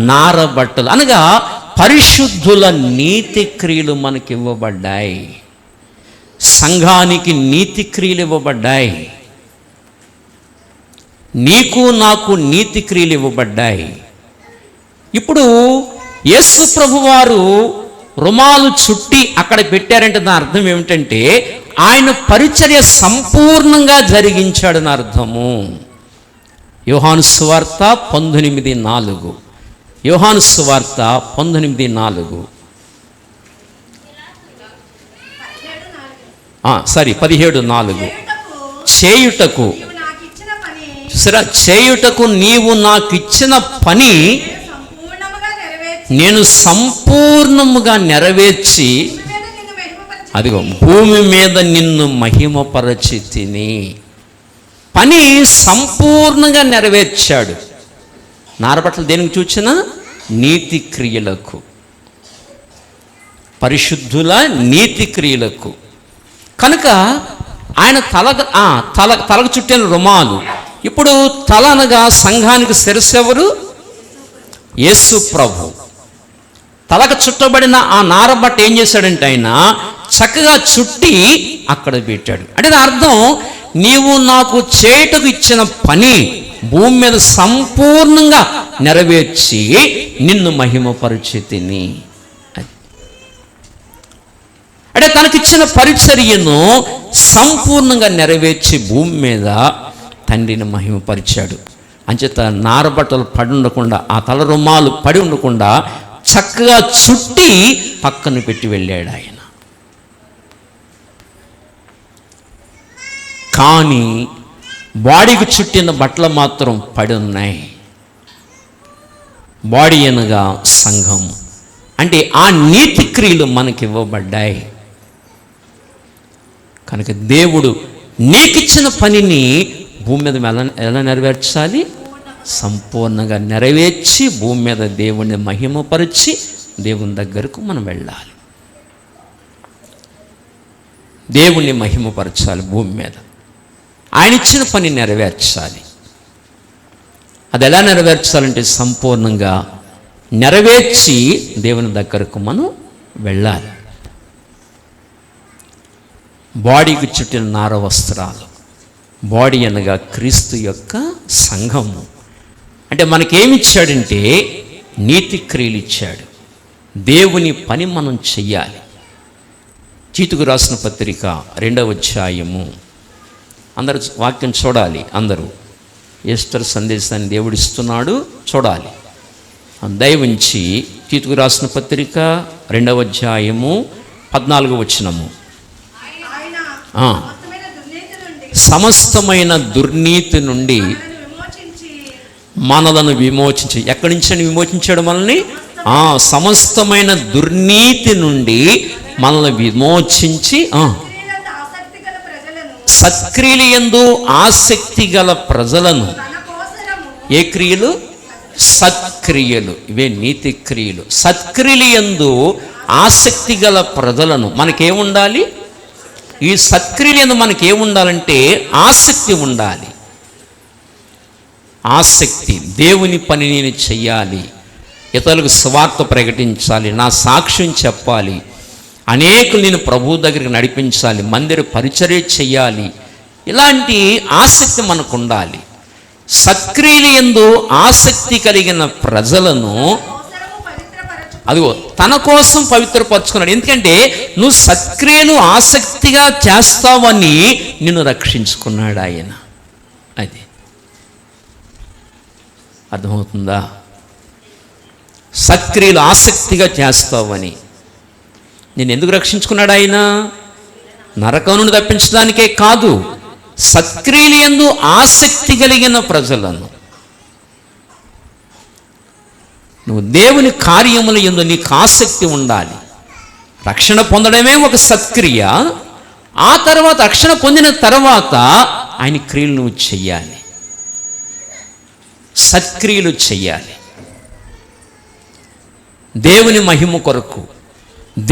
నారబట్టలు, అనగా పరిశుద్ధుల నీతి క్రియలు మనకి ఇవ్వబడ్డాయి. సంఘానికి నీతి క్రియలు ఇవ్వబడ్డాయి. నీకు నాకు నీతి క్రియలు ఇవ్వబడ్డాయి. ఇప్పుడు యేసు ప్రభు వారు రుమాలు చుట్టి అక్కడ పెట్టారంటే దాని అర్థం ఏమిటంటే ఆయన పరిచర్య సంపూర్ణంగా జరిగించాడని అర్థము. యోహాను సువార్త 19:4. యోహాను సువార్త 19:4. 17:4. చేయుటకు నీవు నాకు ఇచ్చిన పని నేను సంపూర్ణముగా నెరవేర్చి అదిగో భూమి మీద నిన్ను మహిమపరచి తిని. పని సంపూర్ణంగా నెరవేర్చాడు. నారబట్టలు దేనికి సూచన? నీతి క్రియలకు, పరిశుద్ధుల నీతి క్రియలకు. కనుక ఆయన తలకు చుట్టిన రుమాలు. ఇప్పుడు తల అనగా సంఘానికి శిరస్సు ఎవరు? యేసు ప్రభు. తలకు చుట్టబడిన ఆ నారబట్ట ఏం చేశాడంటే ఆయన చక్కగా చుట్టి అక్కడ పెట్టాడు. అంటే దాని అర్థం నీవు నాకు చేయుటకు ఇచ్చిన పని భూమి మీద సంపూర్ణంగా నెరవేర్చి నిన్ను మహిమపరిచి తిని. అంటే తనకిచ్చిన పరిచర్యను సంపూర్ణంగా నెరవేర్చి భూమి మీద తండ్రిని మహిమపరిచాడు. అంచేత నారబట్టలు పడి ఉండకుండా, ఆ తల రుమాలు పడి ఉండకుండా చక్కగా చుట్టి పక్కన పెట్టి వెళ్ళాడు ఆయన. కానీ బాడీకి చుట్టిన బట్టలు మాత్రం పడి ఉన్నాయి. బాడీ అనగా సంఘం. అంటే ఆ నీతి క్రియలు మనకి ఇవ్వబడ్డాయి. కనుక దేవుడు నీకిచ్చిన పనిని భూమి మీద ఎలా నెరవేర్చాలి? సంపూర్ణంగా నెరవేర్చి భూమి మీద దేవుణ్ణి మహిమపరిచి దేవుని దగ్గరకు మనం వెళ్ళాలి. దేవుణ్ణి మహిమపరచాలి భూమి మీద. ఆయన ఇచ్చిన పని నెరవేర్చాలి. అది ఎలా నెరవేర్చాలంటే సంపూర్ణంగా నెరవేర్చి దేవుని దగ్గరకు మనం వెళ్ళాలి. బాడీకి చుట్టిన నార వస్త్రాలు, బాడీ అనగా క్రీస్తు యొక్క సంఘము. అంటే మనకేమిచ్చాడంటే నీతి క్రియలు ఇచ్చాడు. దేవుని పని మనం చెయ్యాలి. తీతుకు రాసిన పత్రిక 2వ అధ్యాయము, అందరూ వాక్యం చూడాలి. అందరూ ఈస్టర్ సందేశాన్ని దేవుడిస్తున్నాడు, చూడాలి. దయవుంచి తీతుకు రాసిన పత్రిక 2వ అధ్యాయము 14వ వచనము. సమస్తమైన దుర్నీతి నుండి మనలను విమోచించి, ఎక్కడి నుంచి విమోచించాడు మనల్ని? సమస్తమైన దుర్నీతి నుండి మనల్ని విమోచించి సత్క్రియలందు ఆసక్తి గల ప్రజలను. ఏ క్రియలు? సత్క్రియలు. ఇవే నీతి క్రియలు. సత్క్రియలందు ఆసక్తి గల ప్రజలను. మనకేముండాలి? ఈ సత్క్రియలందు మనకేముండాలంటే ఆసక్తి ఉండాలి. ఆసక్తి. దేవుని పని నేను చెయ్యాలి, ఇతరులకు సువార్త ప్రకటించాలి, నా సాక్ష్యం చెప్పాలి, అనేకులు నేను ప్రభువు దగ్గరికి నడిపించాలి, మందిర పరిచర్య చెయ్యాలి. ఇలాంటి ఆసక్తి మనకు ఉండాలి. సత్క్రియలందు ఆసక్తి కలిగిన ప్రజలను అదిగో తన కోసం పవిత్రపరచుకున్నాడు. ఎందుకంటే నువ్వు సత్క్రియలు ఆసక్తిగా చేస్తావని నిన్ను రక్షించుకున్నాడు ఆయన. అది అర్థమవుతుందా? సత్క్రియలు ఆసక్తిగా చేస్తావని నేను ఎందుకు రక్షించుకున్నాడు ఆయన? నరకం నుండి తప్పించడానికే కాదు, సత్క్రియలు యందు ఆసక్తి కలిగిన ప్రజలను. నువ్వు దేవుని కార్యముల యందు నీకు ఆసక్తి ఉండాలి. రక్షణ పొందడమే ఒక సత్క్రియ. ఆ తర్వాత రక్షణ పొందిన తర్వాత ఆయన క్రియలు నువ్వు చెయ్యాలి, సత్క్రియలు చెయ్యాలి. దేవుని మహిమ కొరకు,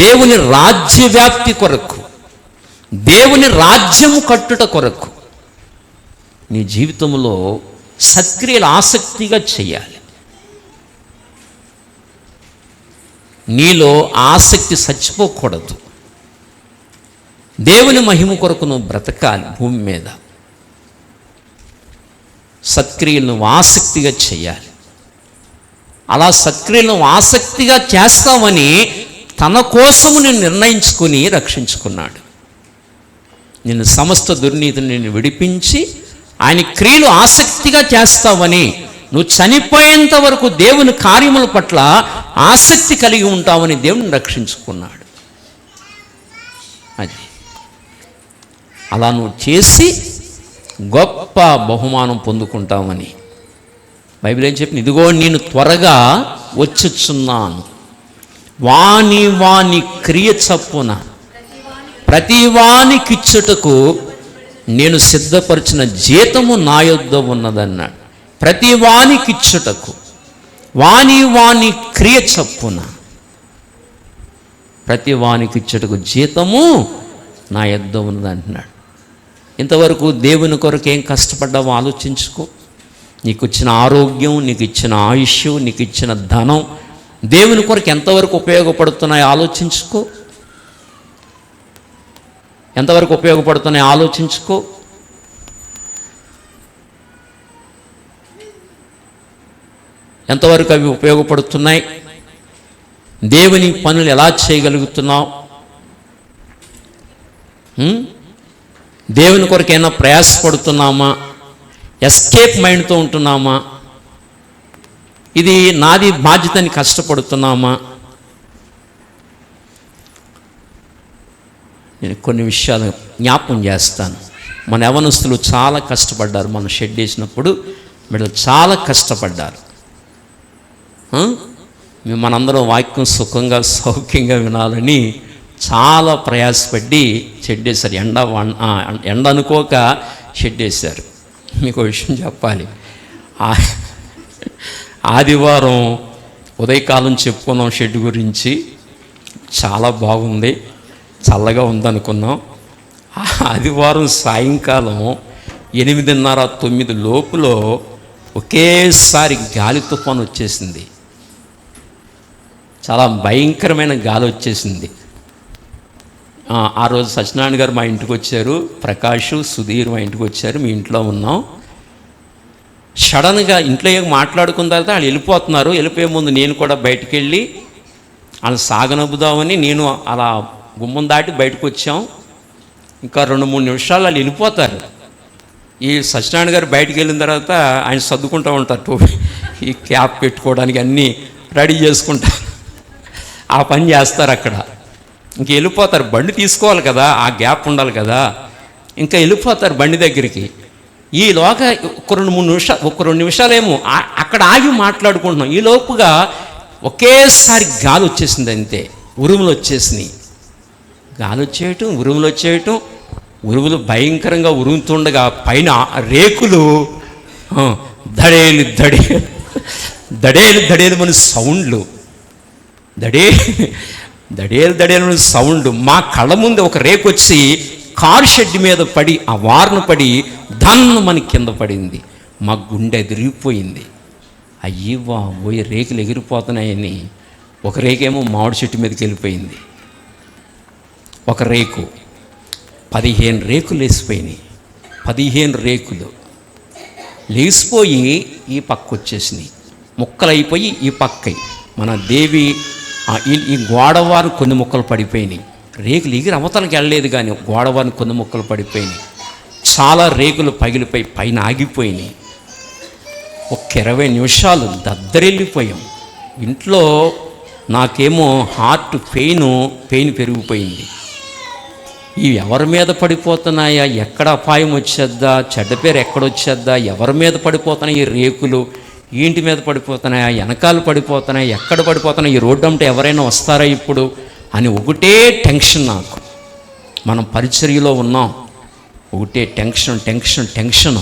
దేవుని రాజ్యవ్యాప్తి కొరకు, దేవుని రాజ్యము కట్టుట కొరకు నీ జీవితంలో సత్క్రియలు ఆసక్తిగా చెయ్యాలి. నీలో ఆసక్తి చచ్చిపోకూడదు. దేవుని మహిమ కొరకు నువ్వు బ్రతకాలి భూమి మీద. సత్క్రియలు నువ్వు ఆసక్తిగా చెయ్యాలి. అలా సత్క్రియలు నువ్వు ఆసక్తిగా చేస్తావని తన కోసము నేను నిర్ణయించుకుని రక్షించుకున్నాడు. నిన్ను సమస్త దుర్నీతిని నిన్ను విడిపించి ఆయన క్రియలు ఆసక్తిగా చేస్తావని, నువ్వు చనిపోయేంత వరకు దేవుని కార్యముల పట్ల ఆసక్తి కలిగి ఉంటావని దేవుని రక్షించుకున్నాడు. అది అలా నువ్వు చేసి గొప్ప బహుమానం పొందుకుంటామని బైబిల్ ఏం చెప్పింది? ఇదిగో నేను త్వరగా వచ్చుచున్నాను, వాని వాని క్రియ చప్పున ప్రతి వానికిచ్చుటకు నేను సిద్ధపరిచిన జీతము నా యొద్ద ఉన్నదన్నాడు. ప్రతి వానికిచ్చుటకు, వాని వాని క్రియ చప్పున ప్రతి వానికిచ్చుటకు జీతము నా యొద్ద ఉన్నదంటున్నాడు. ఇంతవరకు దేవుని కొరకు ఏం కష్టపడ్డావో ఆలోచించుకో. నీకు ఇచ్చిన ఆరోగ్యం, నీకు ఇచ్చిన ఆయుష్, నీకు ఇచ్చిన ధనం దేవుని కొరకు ఎంతవరకు ఉపయోగపడుతున్నాయో ఆలోచించుకో. ఎంతవరకు ఉపయోగపడుతున్నాయో ఆలోచించుకో. ఎంతవరకు అవి ఉపయోగపడుతున్నాయి? దేవుని పనులు ఎలా చేయగలుగుతున్నావు? దేవుని కొరకైనా ప్రయాసపడుతున్నామా? ఎస్కేప్ మైండ్తో ఉంటున్నామా? ఇది నాది బాధ్యతని కష్టపడుతున్నామా? నేను కొన్ని విషయాలు జ్ఞాపకం చేస్తాను. మన యవనస్తులు చాలా కష్టపడ్డారు. మనం షెడ్ వేసినప్పుడు వీళ్ళు చాలా కష్టపడ్డారు. మనందరం వాక్యం సుఖంగా సౌఖ్యంగా వినాలని చాలా ప్రయాసపడి షెడ్ వేశారు. ఎండ అనుకోక షెడ్ వేశారు. మీకు విషయం చెప్పాలి. ఆదివారం ఉదయకాలం చెప్పుకున్నాం షెడ్ గురించి. చాలా బాగుంది, చల్లగా ఉందనుకున్నాం. ఆదివారం సాయంకాలం 8:30, 9 లోపులో ఒకేసారి గాలి తుఫాను వచ్చేసింది. చాలా భయంకరమైన గాలి వచ్చేసింది. ఆ రోజు సత్యనారాయణ గారు మా ఇంటికి వచ్చారు, ప్రకాష్, సుధీర్ మా ఇంటికి వచ్చారు, మీ ఇంట్లో ఉన్నాం. సడన్గా ఇంట్లో మాట్లాడుకున్న తర్వాత వాళ్ళు వెళ్ళిపోతున్నారు. వెళ్ళిపోయే ముందు నేను కూడా బయటికి వెళ్ళి వాళ్ళు సాగనబ్బుదామని నేను అలా గుమ్మం దాటి బయటకు వచ్చాం. ఇంకా 2-3 నిమిషాలు వాళ్ళు వెళ్ళిపోతారు. ఈ సత్యనారాయణ గారు బయటికి వెళ్ళిన తర్వాత ఆయన సర్దుకుంటూ ఉంటారు, టోపీ ఈ క్యాప్ పెట్టుకోవడానికి అన్నీ రెడీ చేసుకుంటారు. ఆ పని చేస్తారు అక్కడ. ఇంక వెళ్ళిపోతారు, బండి తీసుకోవాలి కదా, ఆ గ్యాప్ ఉండాలి కదా, ఇంకా వెళ్ళిపోతారు బండి దగ్గరికి. ఈలోగా ఒక 2 నిమిషాలేమో అక్కడ ఆగి మాట్లాడుకుంటున్నాం. ఈ లోపుగా ఒకేసారి గాలి వచ్చేసింది, అంతే. ఉరుములు వచ్చేసినాయి. గాలి వచ్చేయటం, ఉరుములు వచ్చేయటం. ఉరుములు భయంకరంగా ఉరుముతుండగా పైన రేకులు దడేలు దడేలు దడేలు దడేలు మన సౌండ్లు, దడేలు సౌండ్. మా కళ్ళ ముందు ఒక రేకు వచ్చి కారు షెడ్ మీద పడి, ఆ వారను పడి ధన్ను మన కింద పడింది. మా గుండె ఎదిరిగిపోయింది. అయ్యవా పోయి రేకులు ఎగిరిపోతున్నాయని. ఒక రేకేమో మామిడి చెట్టు మీదకి వెళ్ళిపోయింది. ఒక రేకు 15 రేకులు లేసిపోయినాయి. 15 రేకులు లేసిపోయి ఈ పక్క వచ్చేసినాయి. ముక్కలైపోయి ఈ పక్కయి మన దేవి ఈ గోడవారు కొన్ని ముక్కలు పడిపోయినాయి. రేకులు ఎగిరి అవతలకి వెళ్ళలేదు, కానీ గోడవారిని కొన్ని ముక్కలు పడిపోయినాయి. చాలా రేకులు పగిలిపోయి పైన ఆగిపోయినాయి. ఒక 20 నిమిషాలు దద్దరెళ్ళిపోయాం. ఇంట్లో నాకేమో హార్ట్ పెయిన్ పెరిగిపోయింది. ఇవి ఎవరి మీద పడిపోతున్నాయా, ఎక్కడ అపాయం వచ్చేద్దా, చెడ్డ పేరు ఎక్కడొచ్చేద్దా, ఎవరి మీద పడిపోతున్నాయి ఈ రేకులు, ఇంటి మీద పడిపోతున్నాయా, వెనకాలు పడిపోతున్నాయి, ఎక్కడ పడిపోతున్నాయి, ఈ రోడ్డు అంటే ఎవరైనా వస్తారా ఇప్పుడు అని ఒకటే టెన్షన్ నాకు. మనం పరిచర్యలో ఉన్నాం, ఒకటే టెన్షన్.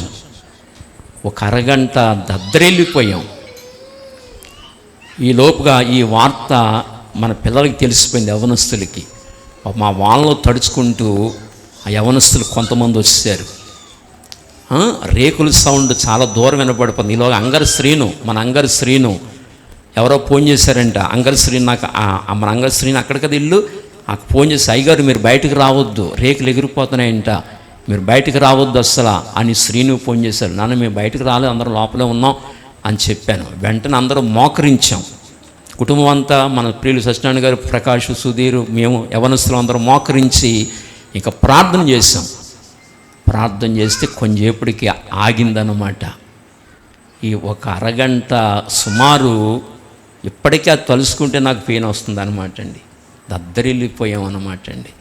ఒక అరగంట దద్దరెళ్ళిపోయాం. ఈ లోపుగా ఈ వార్త మన పిల్లలకి తెలిసిపోయింది, యవనస్తులకి. మా వాళ్ళలో తడుచుకుంటూ ఆ యవనస్తులు కొంతమంది వచ్చారు. రేకుల సౌండ్ చాలా దూరం వినపడిపోతుంది. ఈలోగా మన అంగర్ శ్రీను ఎవరో ఫోన్ చేశారంట. అంగర్ శ్రీను నాకు మన అంగర్ శ్రీను అక్కడ కదా ఇల్లు. నాకు ఫోన్ చేసి, అయ్యగారు మీరు బయటకు రావద్దు, రేకులు ఎగిరిపోతున్నాయంట, మీరు బయటకు రావద్దు అస్సలు అని శ్రీను ఫోన్ చేశారు. నాన్న మేము బయటకు రాలేదు, అందరం లోపలే ఉన్నాం అని చెప్పాను. వెంటనే అందరం మోకరించాం. కుటుంబం అంతా, మన ప్రియులు సత్యనారాయణ గారు, ప్రకాష్, సుధీరు, మేము యవనస్తులు అందరం మోకరించి ఇంకా ప్రార్థన చేసాం. ప్రార్థన చేస్తే కొంచెంసేపటికి ఆగిందన్నమాట. ఈ ఒక అరగంట సుమారు ఇప్పటికీ అది తలుసుకుంటే నాకు పెయిన్ వస్తుంది అనమాట అండి. దద్దరిల్లిపోయాం అనమాట అండి.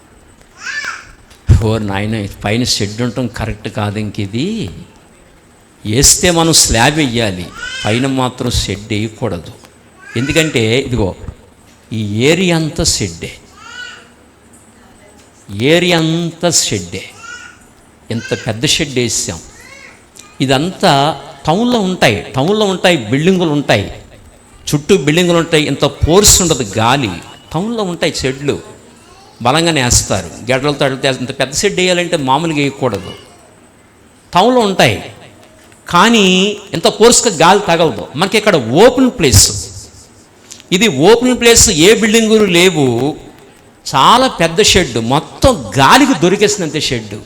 నాయన, పైన షెడ్ ఉండటం కరెక్ట్ కాదు. ఇంక ఇది వేస్తే మనం స్లాబ్ వేయాలి, పైన మాత్రం షెడ్ వేయకూడదు. ఎందుకంటే ఇదిగో ఈ ఏరియా అంతా షెడ్డే. ఎంత పెద్ద షెడ్ వేసాం. ఇదంతా టౌన్లో ఉంటాయి, బిల్డింగులు ఉంటాయి, చుట్టూ బిల్డింగులు ఉంటాయి. ఇంత ఫోర్స్ ఉండదు గాలి. టౌన్లో ఉంటాయి షెడ్లు, బలంగానే వేస్తారు, గడ్డలతో అడిగితే. ఇంత పెద్ద షెడ్ వేయాలంటే మామూలుగా వేయకూడదు. టౌన్లో ఉంటాయి, కానీ ఎంత ఫోర్స్గా గాలి తగలదు. మనకి ఇక్కడ ఓపెన్ ప్లేస్, ఇది ఓపెన్ ప్లేస్, ఏ బిల్డింగులు లేవు, చాలా పెద్ద షెడ్. మొత్తం గాలికి దొరికేసింది, షెడ్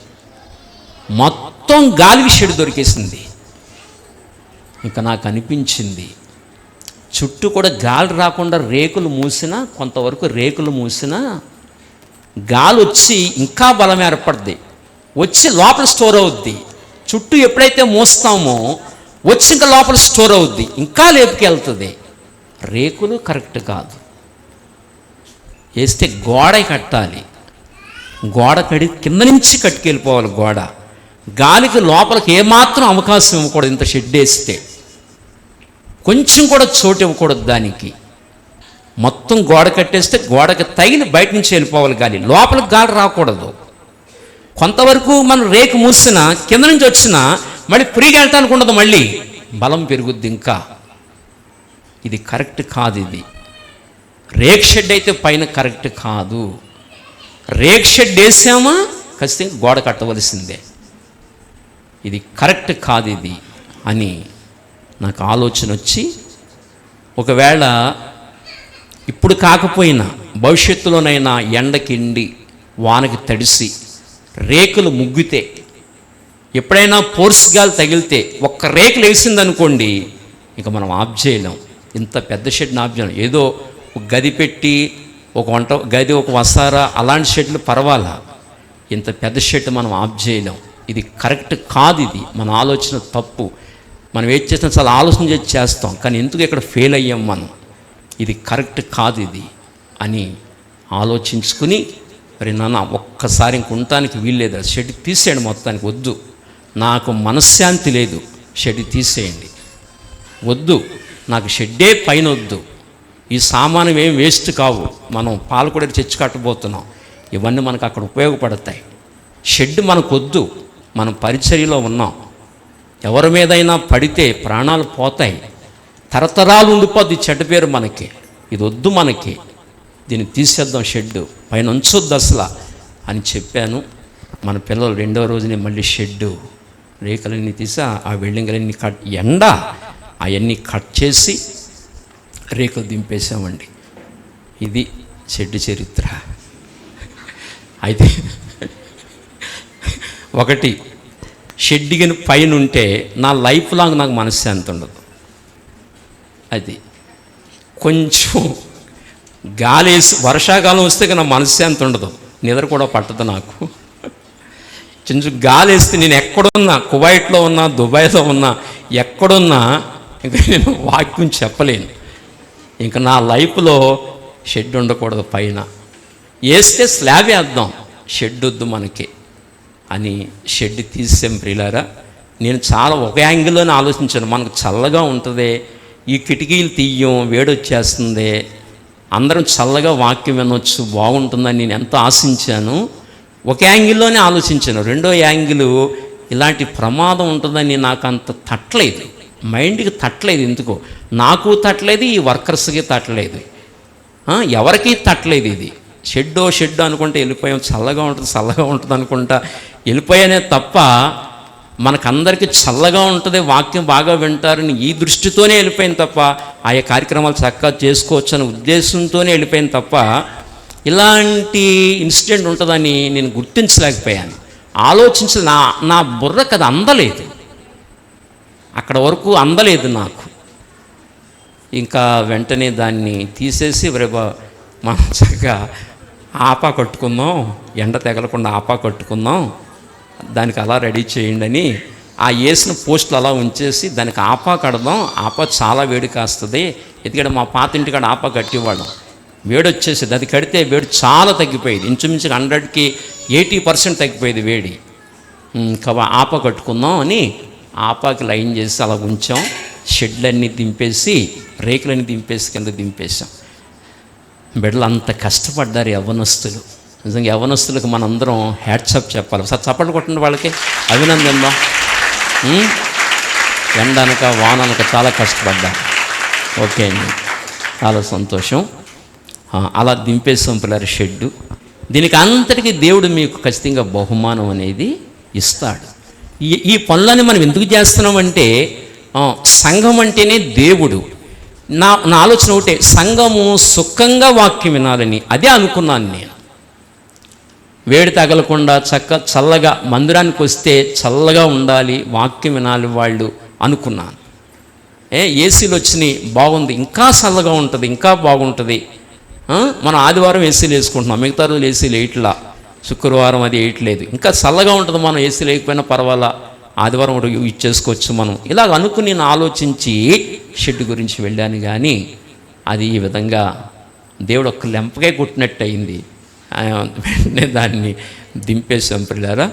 మొత్తం గాలికి షెడ్ దొరికేసింది. ఇంకా నాకు అనిపించింది, చుట్టూ కూడా గాలి రాకుండా రేకులు మూసినా, కొంతవరకు రేకులు మూసినా గాలి వచ్చి ఇంకా బలం ఏర్పడుద్ది, వచ్చి లోపల స్టోర్ అవుద్ది. చుట్టూ ఎప్పుడైతే మోస్తామో వచ్చి ఇంకా లోపల స్టోర్ అవుద్ది, ఇంకా లేపుకెళ్తుంది. రేకులు కరెక్ట్ కాదు. వేస్తే గోడ కట్టాలి, గోడ కింద నుంచి కట్టుకెళ్ళిపోవాలి గోడ. గాలికి లోపలికి ఏమాత్రం అవకాశం ఇవ్వకూడదు. ఇంత షెడ్ వేస్తే కొంచెం కూడా చోటు ఇవ్వకూడదు దానికి. మొత్తం గోడ కట్టేస్తే గోడకి తగిలి బయట నుంచి వెళ్ళిపోవాలి గాలి, లోపలికి గాలి రాకూడదు. కొంతవరకు మనం రేకు మూసినా, కింద నుంచి వచ్చినా మళ్ళీ ఫ్రీగా వెళ్ళటానికి ఉండదు, మళ్ళీ బలం పెరుగుద్ది. ఇంకా ఇది కరెక్ట్ కాదు. ఇది రేక్ షెడ్ అయితే పైన కరెక్ట్ కాదు. రేక్ షెడ్ వేసామా ఖచ్చితంగా గోడ కట్టవలసిందే. ఇది కరెక్ట్ కాదు ఇది అని నాకు ఆలోచన వచ్చి, ఒకవేళ ఇప్పుడు కాకపోయినా భవిష్యత్తులోనైనా ఎండకిండి వానకి తడిసి రేకులు ముగ్గితే, ఎప్పుడైనా పోర్సుగాలు తగిలితే ఒక్క రేకులు వేసిందనుకోండి, ఇక మనం ఆఫ్ చేయలేం. ఇంత పెద్ద షెడ్ని ఆఫ్ చేయలేం. ఏదో ఒక గది పెట్టి ఒక వంట గది, ఒక వసారా, అలాంటి షెడ్లు పర్వాలా. ఇంత పెద్ద షెడ్ మనం ఆఫ్ చేయలేం. ఇది కరెక్ట్ కాదు, ఇది మన ఆలోచన తప్పు. మనం ఏది చేసినా చాలా ఆలోచన చేసి చేస్తాం, కానీ ఎందుకు ఇక్కడ ఫెయిల్ అయ్యాం మనం, ఇది కరెక్ట్ కాదు ఇది అని ఆలోచించుకుని, మరి నాన్న ఒక్కసారి ఇంక ఉండటానికి వీల్లేదు, షెడ్ తీసేయండి, మొత్తానికి వద్దు, నాకు మనశ్శాంతి లేదు, షెడ్ తీసేయండి, వద్దు, నాకు షెడ్డే పైన వద్దు, ఈ సామాను ఏం వేస్ట్ కావు, మనం పాలు కూడా తెచ్చి కట్టబోతున్నాం, ఇవన్నీ మనకు అక్కడ ఉపయోగపడతాయి, షెడ్ మనకు వద్దు, మనం పరిచర్యలో ఉన్నాం, ఎవరి మీదైనా పడితే ప్రాణాలు పోతాయి, తరతరాలు ఉండిపోద్ది చెడ్డ పేరు మనకి, ఇది వద్దు మనకి, దీన్ని తీసేద్దాం, షెడ్ పైన ఉంచొద్దు అసలు అని చెప్పాను. మన పిల్లలు 2వ రోజునే మళ్ళీ షెడ్డు రేకులన్నీ తీసి ఆ బిల్డింగ్లన్నీ అవన్నీ కట్ చేసి రేకులు దింపేసామండి. ఇది షెడ్ చరిత్ర. అయితే ఒకటి, షెడ్ గిన పైన ఉంటే నా లైఫ్ లాంగ్ నాకు మనశ్శాంతి ఉండదు. అది కొంచెం గాలేసి వర్షాకాలం వస్తే నా మనశ్శాంతి ఉండదు, నిద్ర కూడా పట్టదు నాకు. కొంచెం గాలి వేస్తే నేను ఎక్కడున్నా, కువైట్లో ఉన్నా, దుబాయ్లో ఉన్నా, ఎక్కడున్నా ఇంకా నేను వాక్యం చెప్పలేను. ఇంకా నా లైఫ్లో షెడ్ ఉండకూడదు, పైన వేస్తే స్లాబ్ వేద్దాం, షెడ్ వద్దు మనకి అని షెడ్ తీసాం. ప్రియులారా, నేను చాలా ఒక యాంగిల్లోనే ఆలోచించాను, మనకు చల్లగా ఉంటుంది, ఈ కిటికీలు తీయం, వేడొచ్చేస్తుంది, అందరం చల్లగా వాక్యం వినొచ్చు, బాగుంటుందని నేను ఎంతో ఆశించాను. ఒక యాంగిల్లోనే ఆలోచించాను. రెండో యాంగిల్, ఇలాంటి ప్రమాదం ఉంటుందని నాకు అంత తట్టలేదు, మైండ్కి తట్టలేదు, ఎందుకో నాకు తట్టలేదు, ఈ వర్కర్స్కి తట్టలేదు, ఎవరికీ తట్టలేదు. ఇది షెడ్ అనుకుంటే వెళ్ళిపోయాం, చల్లగా ఉంటుంది అనుకుంటా వెళ్ళిపోయానే తప్ప, మనకందరికీ చల్లగా ఉంటుంది, వాక్యం బాగా వింటారని ఈ దృష్టితోనే వెళ్ళిపోయింది తప్ప, ఆయా కార్యక్రమాలు చక్కగా చేసుకోవచ్చు అనే ఉద్దేశంతోనే వెళ్ళిపోయింది తప్ప, ఇలాంటి ఇన్సిడెంట్ ఉంటుందని నేను గుర్తించలేకపోయాను, నా బుర్రకు అది అందలేదు, అక్కడ వరకు అందలేదు నాకు. ఇంకా వెంటనే దాన్ని తీసేసి రేపు మనం చక్కగా ఆపా కట్టుకుందాం, ఎండ తెగలకుండా ఆపా కట్టుకుందాం, దానికి అలా రెడీ చేయండి అని ఆ వేసిన పోస్టులు అలా ఉంచేసి దానికి ఆపా కడదాం, ఆపా చాలా వేడి కాస్తుంది. ఎందుకంటే మా పాత ఇంటికాడ ఆపా కట్టేవాళ్ళం, వేడి వచ్చేసేది, అది కడితే వేడి చాలా తగ్గిపోయేది, ఇంచుమించుగా 100కి 80% తగ్గిపోయేది వేడి. ఇంకా ఆపా కట్టుకుందాం అని ఆపాకి లైన్ చేసి అలా ఉంచాం, షెడ్లన్నీ దింపేసి రేకులన్నీ దింపేసి కింద దింపేసాం. బిడ్డలు అంత కష్టపడ్డారు యవ్వనస్తులు, నిజంగా యవ్వనస్తులకు మనందరం హ్యాట్సప్ చెప్పాలి. ఒకసారి చప్పట్లు కొట్టిన వాళ్ళకి అభినందన. ఎండనక వాననక చాలా కష్టపడ్డారు. ఓకే అండి, చాలా సంతోషం. అలా దింపేసాం పిల్లలు షెడ్డు. దీనికి అంతటికీ దేవుడు మీకు ఖచ్చితంగా బహుమానం అనేది ఇస్తాడు. ఈ పనులని మనం ఎందుకు చేస్తున్నామంటే, సంఘం అంటేనే దేవుడు. నా ఆలోచన ఒకటే, సంఘము సుఖంగా వాక్యం వినాలని అదే అనుకున్నాను నేను. వేడి తగలకుండా చల్లగా మందిరానికి వస్తే చల్లగా ఉండాలి, వాక్యం వినాలి వాళ్ళు అనుకున్నాను. ఏసీలు వచ్చినాయి, బాగుంది, ఇంకా చల్లగా ఉంటుంది, ఇంకా బాగుంటుంది. మనం ఆదివారం ఏసీలు వేసుకుంటున్నాం, మిగతా రోజులు ఏసీలు వేయట్లా, శుక్రవారం అది వేయట్లేదు, ఇంకా చల్లగా ఉంటుంది, మనం ఏసీ లేకపోయినా పర్వాలా, ఆదివారం ఒకటి యూజ్ చేసుకోవచ్చు మనం. ఇలాగ అనుకుని నేను ఆలోచించి షెడ్ గురించి వెళ్ళాను, కానీ అది ఈ విధంగా దేవుడు ఒక్క లెంపకే కొట్టినట్టు అయింది. వెంటనే దాన్ని దింపేసాం. పిల్లారా,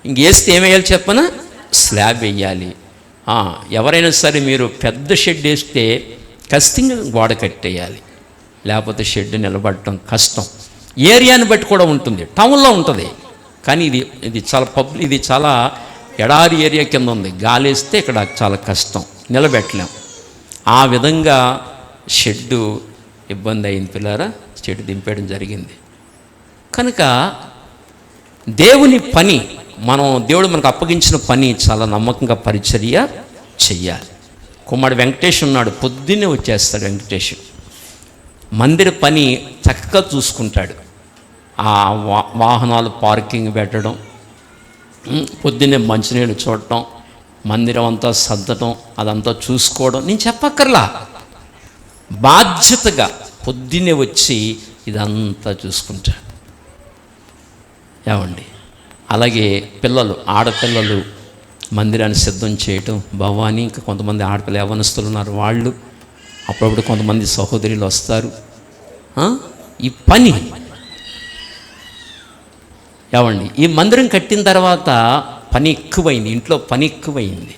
ఇంక వేస్తే ఏమేయాలి చెప్పనా, స్లాబ్ వేయాలి. ఎవరైనా సరే మీరు పెద్ద షెడ్ వేస్తే ఖచ్చితంగా గోడ కట్టేయాలి, లేకపోతే షెడ్ నిలబడటం కష్టం. ఏరియాని బట్టి కూడా ఉంటుంది, టౌన్లో ఉంటుంది, కానీ ఇది చాలా ఎడారి ఏరియా కింద ఉంది, గాలి వేస్తే ఇక్కడ చాలా కష్టం, నిలబెట్టలేం. ఆ విధంగా షెడ్డు ఇబ్బంది అయింది. పిల్లారా, షెడ్ దింపేయడం జరిగింది. కనుక దేవుని పని దేవుడు మనకు అప్పగించిన పని చాలా నమ్మకంగా పరిచర్య చెయ్యాలి. కుమారుడు వెంకటేష్ ఉన్నాడు, పొద్దున్నే వచ్చేస్తాడు. వెంకటేష్ మందిర పని చక్కగా చూసుకుంటాడు. ఆ వాహనాలు పార్కింగ్ పెట్టడం, పొద్దున్నే మంచినీళ్ళు చూడటం, మందిరం అంతా సర్దటం, అదంతా చూసుకోవడం నేను చెప్పక్కర్లా. బాధ్యతగా పొద్దున్నే వచ్చి ఇదంతా చూసుకుంటాడు. ఏమండి, అలాగే పిల్లలు, ఆడపిల్లలు మందిరాన్ని సిద్ధం చేయటం, భవానీ, ఇంకా కొంతమంది ఆడపిల్ల యవ్వనస్తులు ఉన్నారు, వాళ్ళు అప్పుడప్పుడు కొంతమంది సహోదరులు వస్తారు. ఈ పని ఏమండి, ఈ మందిరం కట్టిన తర్వాత పని ఎక్కువైంది, ఇంట్లో పని ఎక్కువైంది,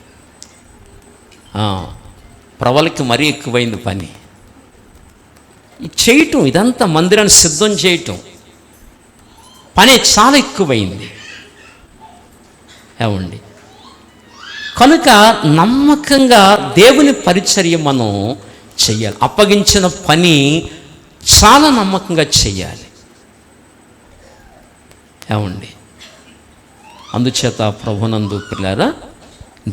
ప్రవలకి మరీ ఎక్కువైంది పని. చేయటం, ఇదంతా మందిరాన్ని సిద్ధం చేయటం పని చాలా ఎక్కువైంది. ఏమండి, కనుక నమ్మకంగా దేవుని పరిచర్య మనం చెయ్యాలి. అప్పగించిన పని చాలా నమ్మకంగా చెయ్యాలి. ఏమండి, అందుచేత ప్రభునందు పిల్లారా,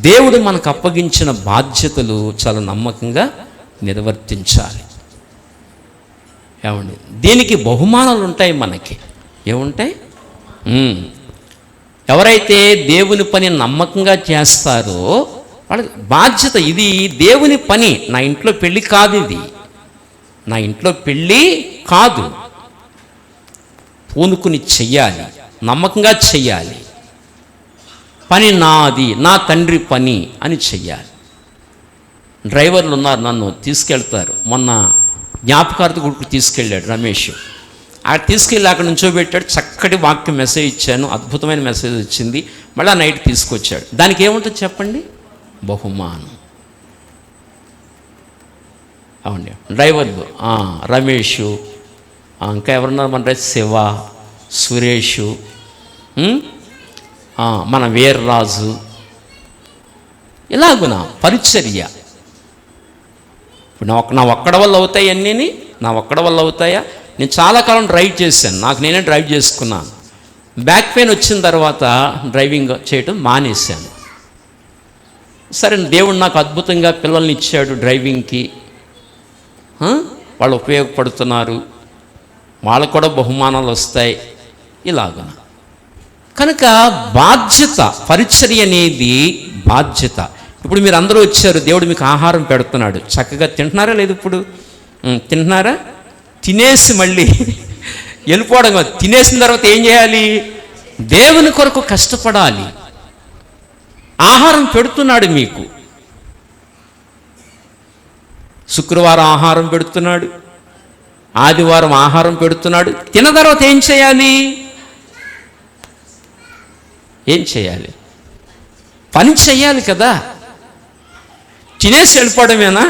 దేవుడు మనకు అప్పగించిన బాధ్యతలు చాలా నమ్మకంగా నిర్వర్తించాలి. ఏమండి, దీనికి బహుమానాలు ఉంటాయి మనకి. ఏముంటాయి? ఎవరైతే దేవుని పని నమ్మకంగా చేస్తారో వాళ్ళకి బాధ్యత. ఇది దేవుని పని, నా ఇంట్లో పెళ్ళి కాదు, ఇది నా ఇంట్లో పెళ్ళి కాదు, పూనుకుని చెయ్యాలి, నమ్మకంగా చెయ్యాలి. పని నాది, నా తండ్రి పని అని చెయ్యాలి. డ్రైవర్లు ఉన్నారు, నన్ను తీసుకెళ్తారు. మొన్న జ్ఞాపకార్థ గుడికి తీసుకెళ్ళాడు రమేష్. అక్కడ తీసుకెళ్ళి అక్కడ నుంచోబెట్టాడు. చక్కటి వాక్యం మెసేజ్ ఇచ్చాను, అద్భుతమైన మెసేజ్ వచ్చింది. మళ్ళీ నైట్ తీసుకొచ్చాడు. దానికి ఏముంటుంది చెప్పండి? బహుమానం. అవునండి, డ్రైవర్లు రమేష్, ఇంకా ఎవరున్నారు మన శివ, సురేష్, మన వీర్రాజు, ఇలాగున పరిచర్య. ఇప్పుడు నా ఒక్కడ వల్ల అవుతాయి అన్నీ, నా ఒక్కడ వల్ల అవుతాయా? నేను చాలా కాలం డ్రైవ్ చేశాను, నాకు నేనే డ్రైవ్ చేసుకున్నాను. బ్యాక్ పెయిన్ వచ్చిన తర్వాత డ్రైవింగ్ చేయటం మానేశాను. సరే, దేవుడు నాకు అద్భుతంగా పిల్లల్ని ఇచ్చాడు డ్రైవింగ్కి, వాళ్ళు ఉపయోగపడుతున్నారు, వాళ్ళకు కూడా బహుమానాలు వస్తాయి, ఇలాగ. కనుక బాధ్యత, పరిచర్య అనేది బాధ్యత. ఇప్పుడు మీరు అందరూ వచ్చారు, దేవుడు మీకు ఆహారం పెడుతున్నాడు, చక్కగా తింటున్నారా లేదు? ఇప్పుడు తింటున్నారా? తినేసి మళ్ళీ వెళ్ళిపోవడం కాదు, తినేసిన తర్వాత ఏం చేయాలి? దేవుని కొరకు కష్టపడాలి. ఆహారం పెడుతున్నాడు మీకు, శుక్రవారం ఆహారం పెడుతున్నాడు, ఆదివారం ఆహారం పెడుతున్నాడు. తిన్న తర్వాత ఏం చేయాలి? ఏం చేయాలి? పని చేయాలి కదా. తినేసి వెళ్ళిపోవడమేనా?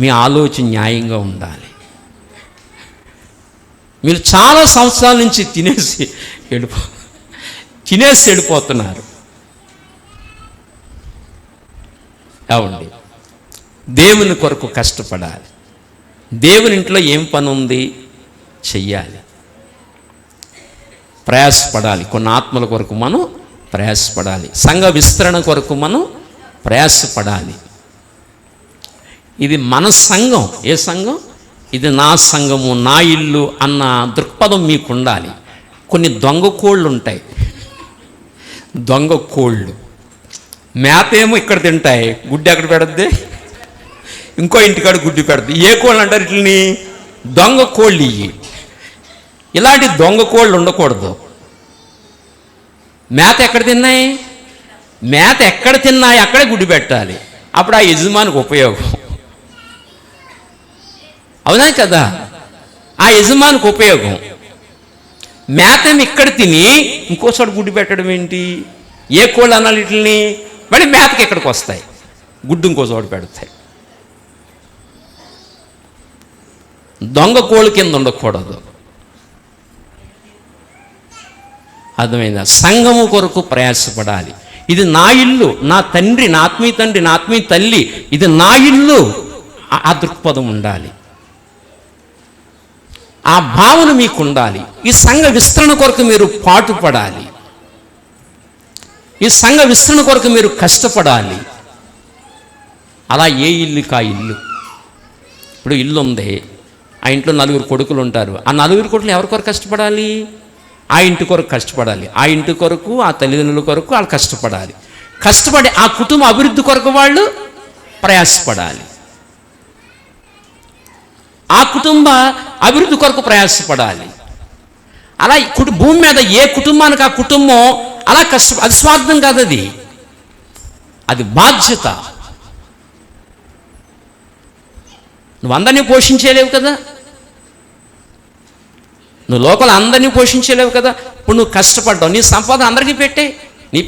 మీ ఆలోచన న్యాయంగా ఉండాలి. మీరు చాలా సంవత్సరాల నుంచి తినేసి వెళ్ళిపోతున్నారు. ఏమండి, దేవుని కొరకు కష్టపడాలి. దేవుని ఇంట్లో ఏం పని ఉంది? చెయ్యాలి, ప్రయాసపడాలి. కొన్ని ఆత్మల కొరకు మనం ప్రయాసపడాలి, సంఘ విస్తరణ కొరకు మనం ప్రయాసపడాలి. ఇది మన సంఘం. ఏ సంఘం? ఇది నా సంఘము, నా ఇల్లు అన్న దృక్పథం మీకు ఉండాలి. కొన్ని దొంగ కోళ్ళు ఉంటాయి, దొంగ కోళ్ళు. మేత ఏమో ఇక్కడ తింటాయి, గుడ్డి ఎక్కడ పెడద్ది? ఇంకో ఇంటికాడ గుడ్డి పెడద్ది. ఏ కోళ్ళు అంటారు ఇట్లని? దొంగ కోళ్ళు. ఇలాంటి దొంగ కోళ్ళు ఉండకూడదు. మేత ఎక్కడ తిన్నాయి? మేత ఎక్కడ తిన్నాయి అక్కడే గుడ్డి పెట్టాలి. అప్పుడు ఆ యజమానికి ఉపయోగం. అవునా కదా? ఆ యజమానికి ఉపయోగం. మేతని ఇక్కడ తిని ఇంకోసారి గుడ్డు పెట్టడం ఏంటి? ఏ కోళ్ళు అనాలి వీటిని? మళ్ళీ మేతకి ఎక్కడికి వస్తాయి, గుడ్డు ఇంకో చోట పెడతాయి. దొంగ కోళ్ళు కింద ఉండకూడదు. అర్థమైందా? సంఘము కొరకు ప్రయాసపడాలి. ఇది నా ఇల్లు, నా తండ్రి, నా ఆత్మీయ తండ్రి, నా ఆత్మీయ తల్లి, ఇది నా ఇల్లు. ఆ దృక్పథం ఉండాలి, ఆ భావన మీకు ఉండాలి. ఈ సంఘ విస్తరణ కొరకు మీరు పాటుపడాలి. ఈ సంఘ విస్తరణ కొరకు మీరు కష్టపడాలి. అలా ఏ ఇల్లుకి ఆ ఇల్లు. ఇప్పుడు ఇల్లు ఉంది, ఆ ఇంట్లో 4 కొడుకులు ఉంటారు. ఆ 4 కొడుకులు ఎవరి కొరకు కష్టపడాలి? ఆ ఇంటి కొరకు కష్టపడాలి. ఆ ఇంటి కొరకు, ఆ తల్లిదండ్రుల కొరకు వాళ్ళు కష్టపడాలి. కష్టపడి ఆ కుటుంబ అభివృద్ధి కొరకు వాళ్ళు ప్రయాసపడాలి. ఆ కుటుంబ అభివృద్ధి కొరకు ప్రయాసపడాలి. అలా భూమి మీద ఏ కుటుంబానికి ఆ కుటుంబం అలా అది స్వార్థం కాదు, అది బాధ్యత. నువ్వు అందరినీ పోషించలేవు కదా, నువ్వు లోపల అందరినీ పోషించలేవు కదా. ఇప్పుడు నువ్వు కష్టపడ్డావు, నీ సంపాదన అందరికీ పెట్టే. నీ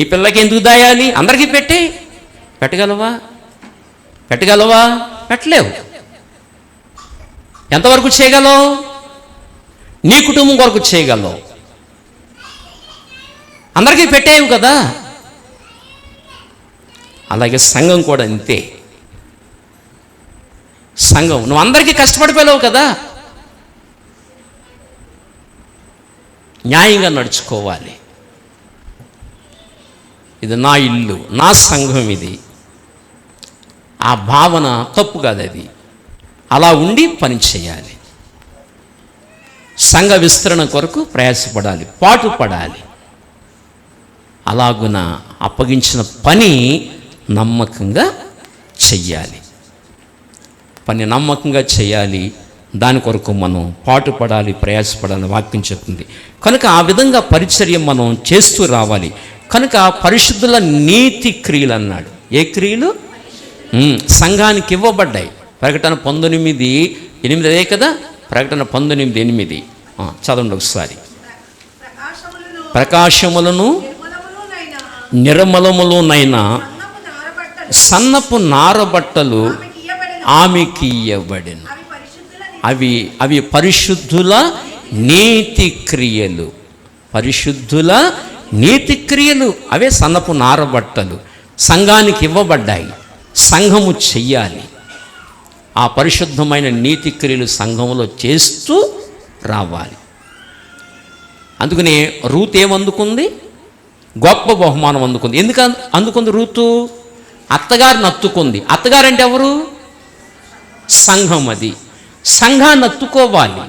పిల్లలకి ఎందుకు దాయాలి? అందరికీ పెట్టగలవా? పెట్టలేవు. ఎంతవరకు చేయగలవు? నీ కుటుంబం కొరకు చేయగలవు. అందరికీ పెట్టేవు కదా. అలాగే సంఘం కూడా అంతే. సంఘం నువ్వు అందరికీ కష్టపడిపోలేవు కదా. న్యాయంగా నడుచుకోవాలి. ఇది నా ఇల్లు, నా సంఘం, ఇది ఆ భావన తప్పు కాదు. అది అలా ఉండి పని చేయాలి. సంఘ విస్తరణ కొరకు ప్రయాసపడాలి, పాటుపడాలి. అలాగున అప్పగించిన పని నమ్మకంగా చెయ్యాలి. పని నమ్మకంగా చేయాలి. దాని కొరకు మనం పాటుపడాలి, ప్రయాసపడాలని వాక్యం చెప్తుంది. కనుక ఆ విధంగా పరిచర్య మనం చేస్తూ రావాలి. కనుక పరిశుద్ధుల నీతి క్రియలు అన్నాడు. ఏ క్రియలు? సంఘానికి ఇవ్వబడ్డాయి. ప్రకటన 19:8 అదే కదా. ప్రకటన 19:8 చదవండి ఒకసారి. ప్రకాశములను నిర్మలములోనైనా సన్నపు నారబట్టలు ఆమెకి ఇయ్యబడెను. అవి పరిశుద్ధుల నీతి క్రియలు. పరిశుద్ధుల నీతి క్రియలు అవే సన్నపు నారబట్టలు సంఘానికి ఇవ్వబడ్డాయి. సంఘము చెయ్యాలి. ఆ పరిశుద్ధమైన నీతి క్రియలు సంఘంలో చేస్తూ రావాలి. అందుకనే రూతు ఏమందుకుంది? గొప్ప బహుమానం అందుకుంది. ఎందుకు అందుకుంది రూతు? అత్తగారిని అత్తుకుంది. అత్తగారంటే ఎవరు? సంఘం. అది సంఘాన్ని అత్తుకోవాలి,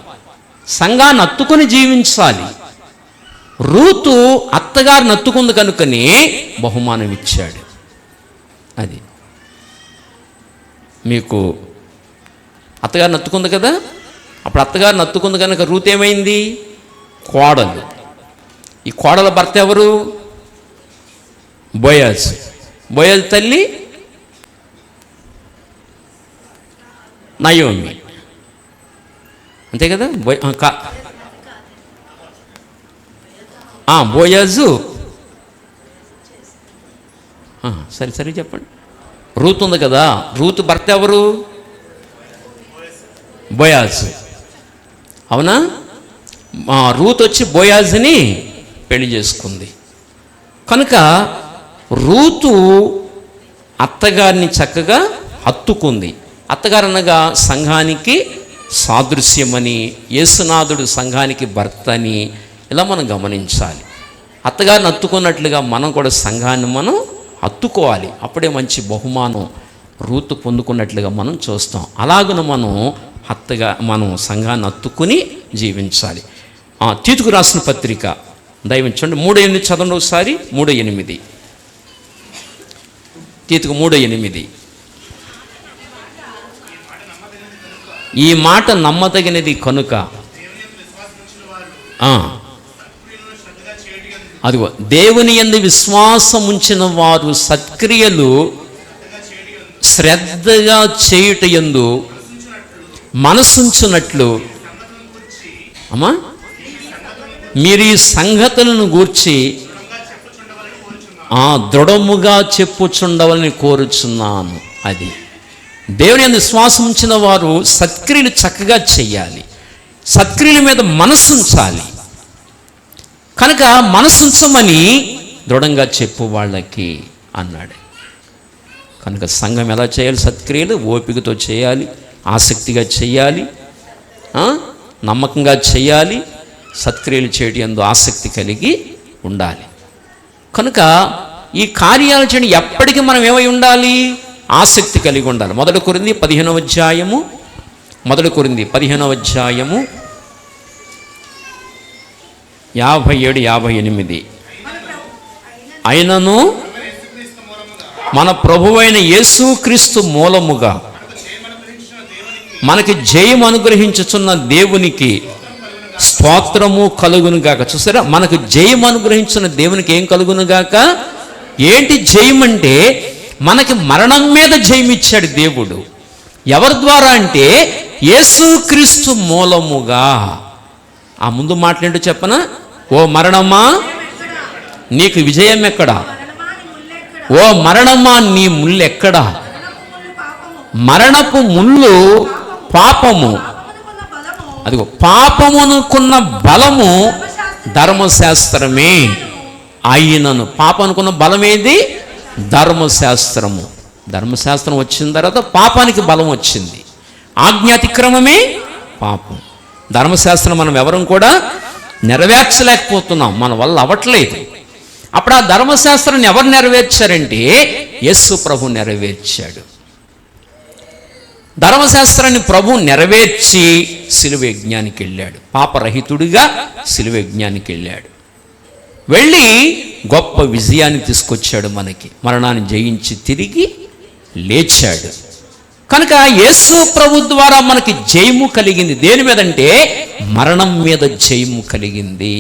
సంఘాన్ని అత్తుకొని జీవించాలి. రూతు అత్తగారిని అత్తుకుంది కనుకనే బహుమానం ఇచ్చాడు. అది మీకు అత్తగారిని అత్తుకుంది కదా. అప్పుడు అత్తగారిని అత్తుకుంది కనుక రూతు ఏమైంది? కోడలు. ఈ కోడల భర్త ఎవరు? బోయజ్. బోయజ్ తల్లి నయోమి. అంతే కదా. బోయజు. సరే చెప్పండి. రూతు ఉంది కదా. రూతు భర్త ఎవరు? బోయాజ్. అవునా? రూతు వచ్చి బోయాజ్ని పెళ్లి చేసుకుంది. కనుక రూతు అత్తగారిని చక్కగా హత్తుకుంది. అత్తగారు అనగా సంఘానికి సాదృశ్యమని, యేసునాథుడు సంఘానికి భర్త అని ఇలా మనం గమనించాలి. అత్తగారిని హత్తుకున్నట్లుగా మనం కూడా సంఘాన్ని మనం హత్తుకోవాలి. అప్పుడే మంచి బహుమానం రూతు పొందుకున్నట్లుగా మనం చూస్తాం. అలాగున మనం సంఘాన్ని హత్తుకుని జీవించాలి. తీతుకు రాసిన పత్రిక దయవించండి 3:8 చదవండి ఒకసారి. 3:8 తీతుకు 3:8. ఈ మాట నమ్మదగినది కనుక అదిగో దేవుని యందు విశ్వాసం ఉంచిన వారు సత్క్రియలు శ్రద్ధగా చేయుట యందు మనసుంచున్నట్లు. అమ్మా, మీరు ఈ సంగతులను గూర్చి దృఢముగా చెప్పుచుండవలని కోరుచున్నాను. అది దేవుని యందు విశ్వాసం ఉంచిన వారు సత్క్రియలు చక్కగా చెయ్యాలి, సత్క్రియల మీద మనసుంచాలి. కనుక మనసుంచమని దృఢంగా చెప్పు వాళ్ళకి అన్నాడు. కనుక సంఘం ఎలా చేయాలి? సత్క్రియలు ఓపికతో చేయాలి, ఆసక్తిగా చేయాలి, నమ్మకంగా చేయాలి, సత్క్రియలు చేయడం యందు ఆసక్తి కలిగి ఉండాలి. కనుక ఈ కార్యాలు చేయడం ఎప్పటికీ మనం ఏమై ఉండాలి? ఆసక్తి కలిగి ఉండాలి. 1 కొరింథీ 15వ అధ్యాయము 1 కొరింథీ 15వ అధ్యాయము 57-58. అయినను మన ప్రభువైన యేసుక్రీస్తు మూలముగా మనకి జయం అనుగ్రహించుచున్న దేవునికి స్తోత్రము కలుగును గాక. చూసారా, మనకు జయం అనుగ్రహించిన దేవునికి ఏం కలుగును గాక? ఏంటి జయం అంటే? మనకి మరణం మీద జయం ఇచ్చాడు దేవుడు. ఎవరి ద్వారా అంటే యేసుక్రీస్తు మూలముగా. ఆ ముందు మాట్లాడు చెప్పనా? ఓ మరణమా నీకు విజయం ఎక్కడా? ఓ మరణమా నీ ముళ్ళు ఎక్కడా? మరణపు ముళ్ళు పాపము. అదిగో పాపమునుకున్న బలము ధర్మశాస్త్రమే అయినను. పాపం అనుకున్న బలం ఏది? ధర్మశాస్త్రము. ధర్మశాస్త్రం వచ్చిన తర్వాత పాపానికి బలం వచ్చింది. ఆజ్ఞాతిక్రమమే పాపం. ధర్మశాస్త్రం మనం ఎవరం కూడా నెరవేర్చలేకపోతున్నాం, మన వల్ల అవ్వట్లేదు. అప్పుడు ఆ ధర్మశాస్త్రాన్ని ఎవరు నెరవేర్చారంటే యేసు ప్రభు నెరవేర్చాడు. ధర్మశాస్త్రాన్ని ప్రభు నెరవేర్చి శిలువ యజ్ఞానికి వెళ్ళాడు. పాపరహితుడిగా శిలువ యజ్ఞానికి వెళ్ళాడు. వెళ్ళి గొప్ప విజయాన్ని తీసుకొచ్చాడు మనకి. మరణాన్ని జయించి తిరిగి లేచాడు. కనుక యేసు ప్రభు ద్వారా మనకి జయము కలిగింది. దేని మీదంటే మరణం మీద జయము కలిగింది.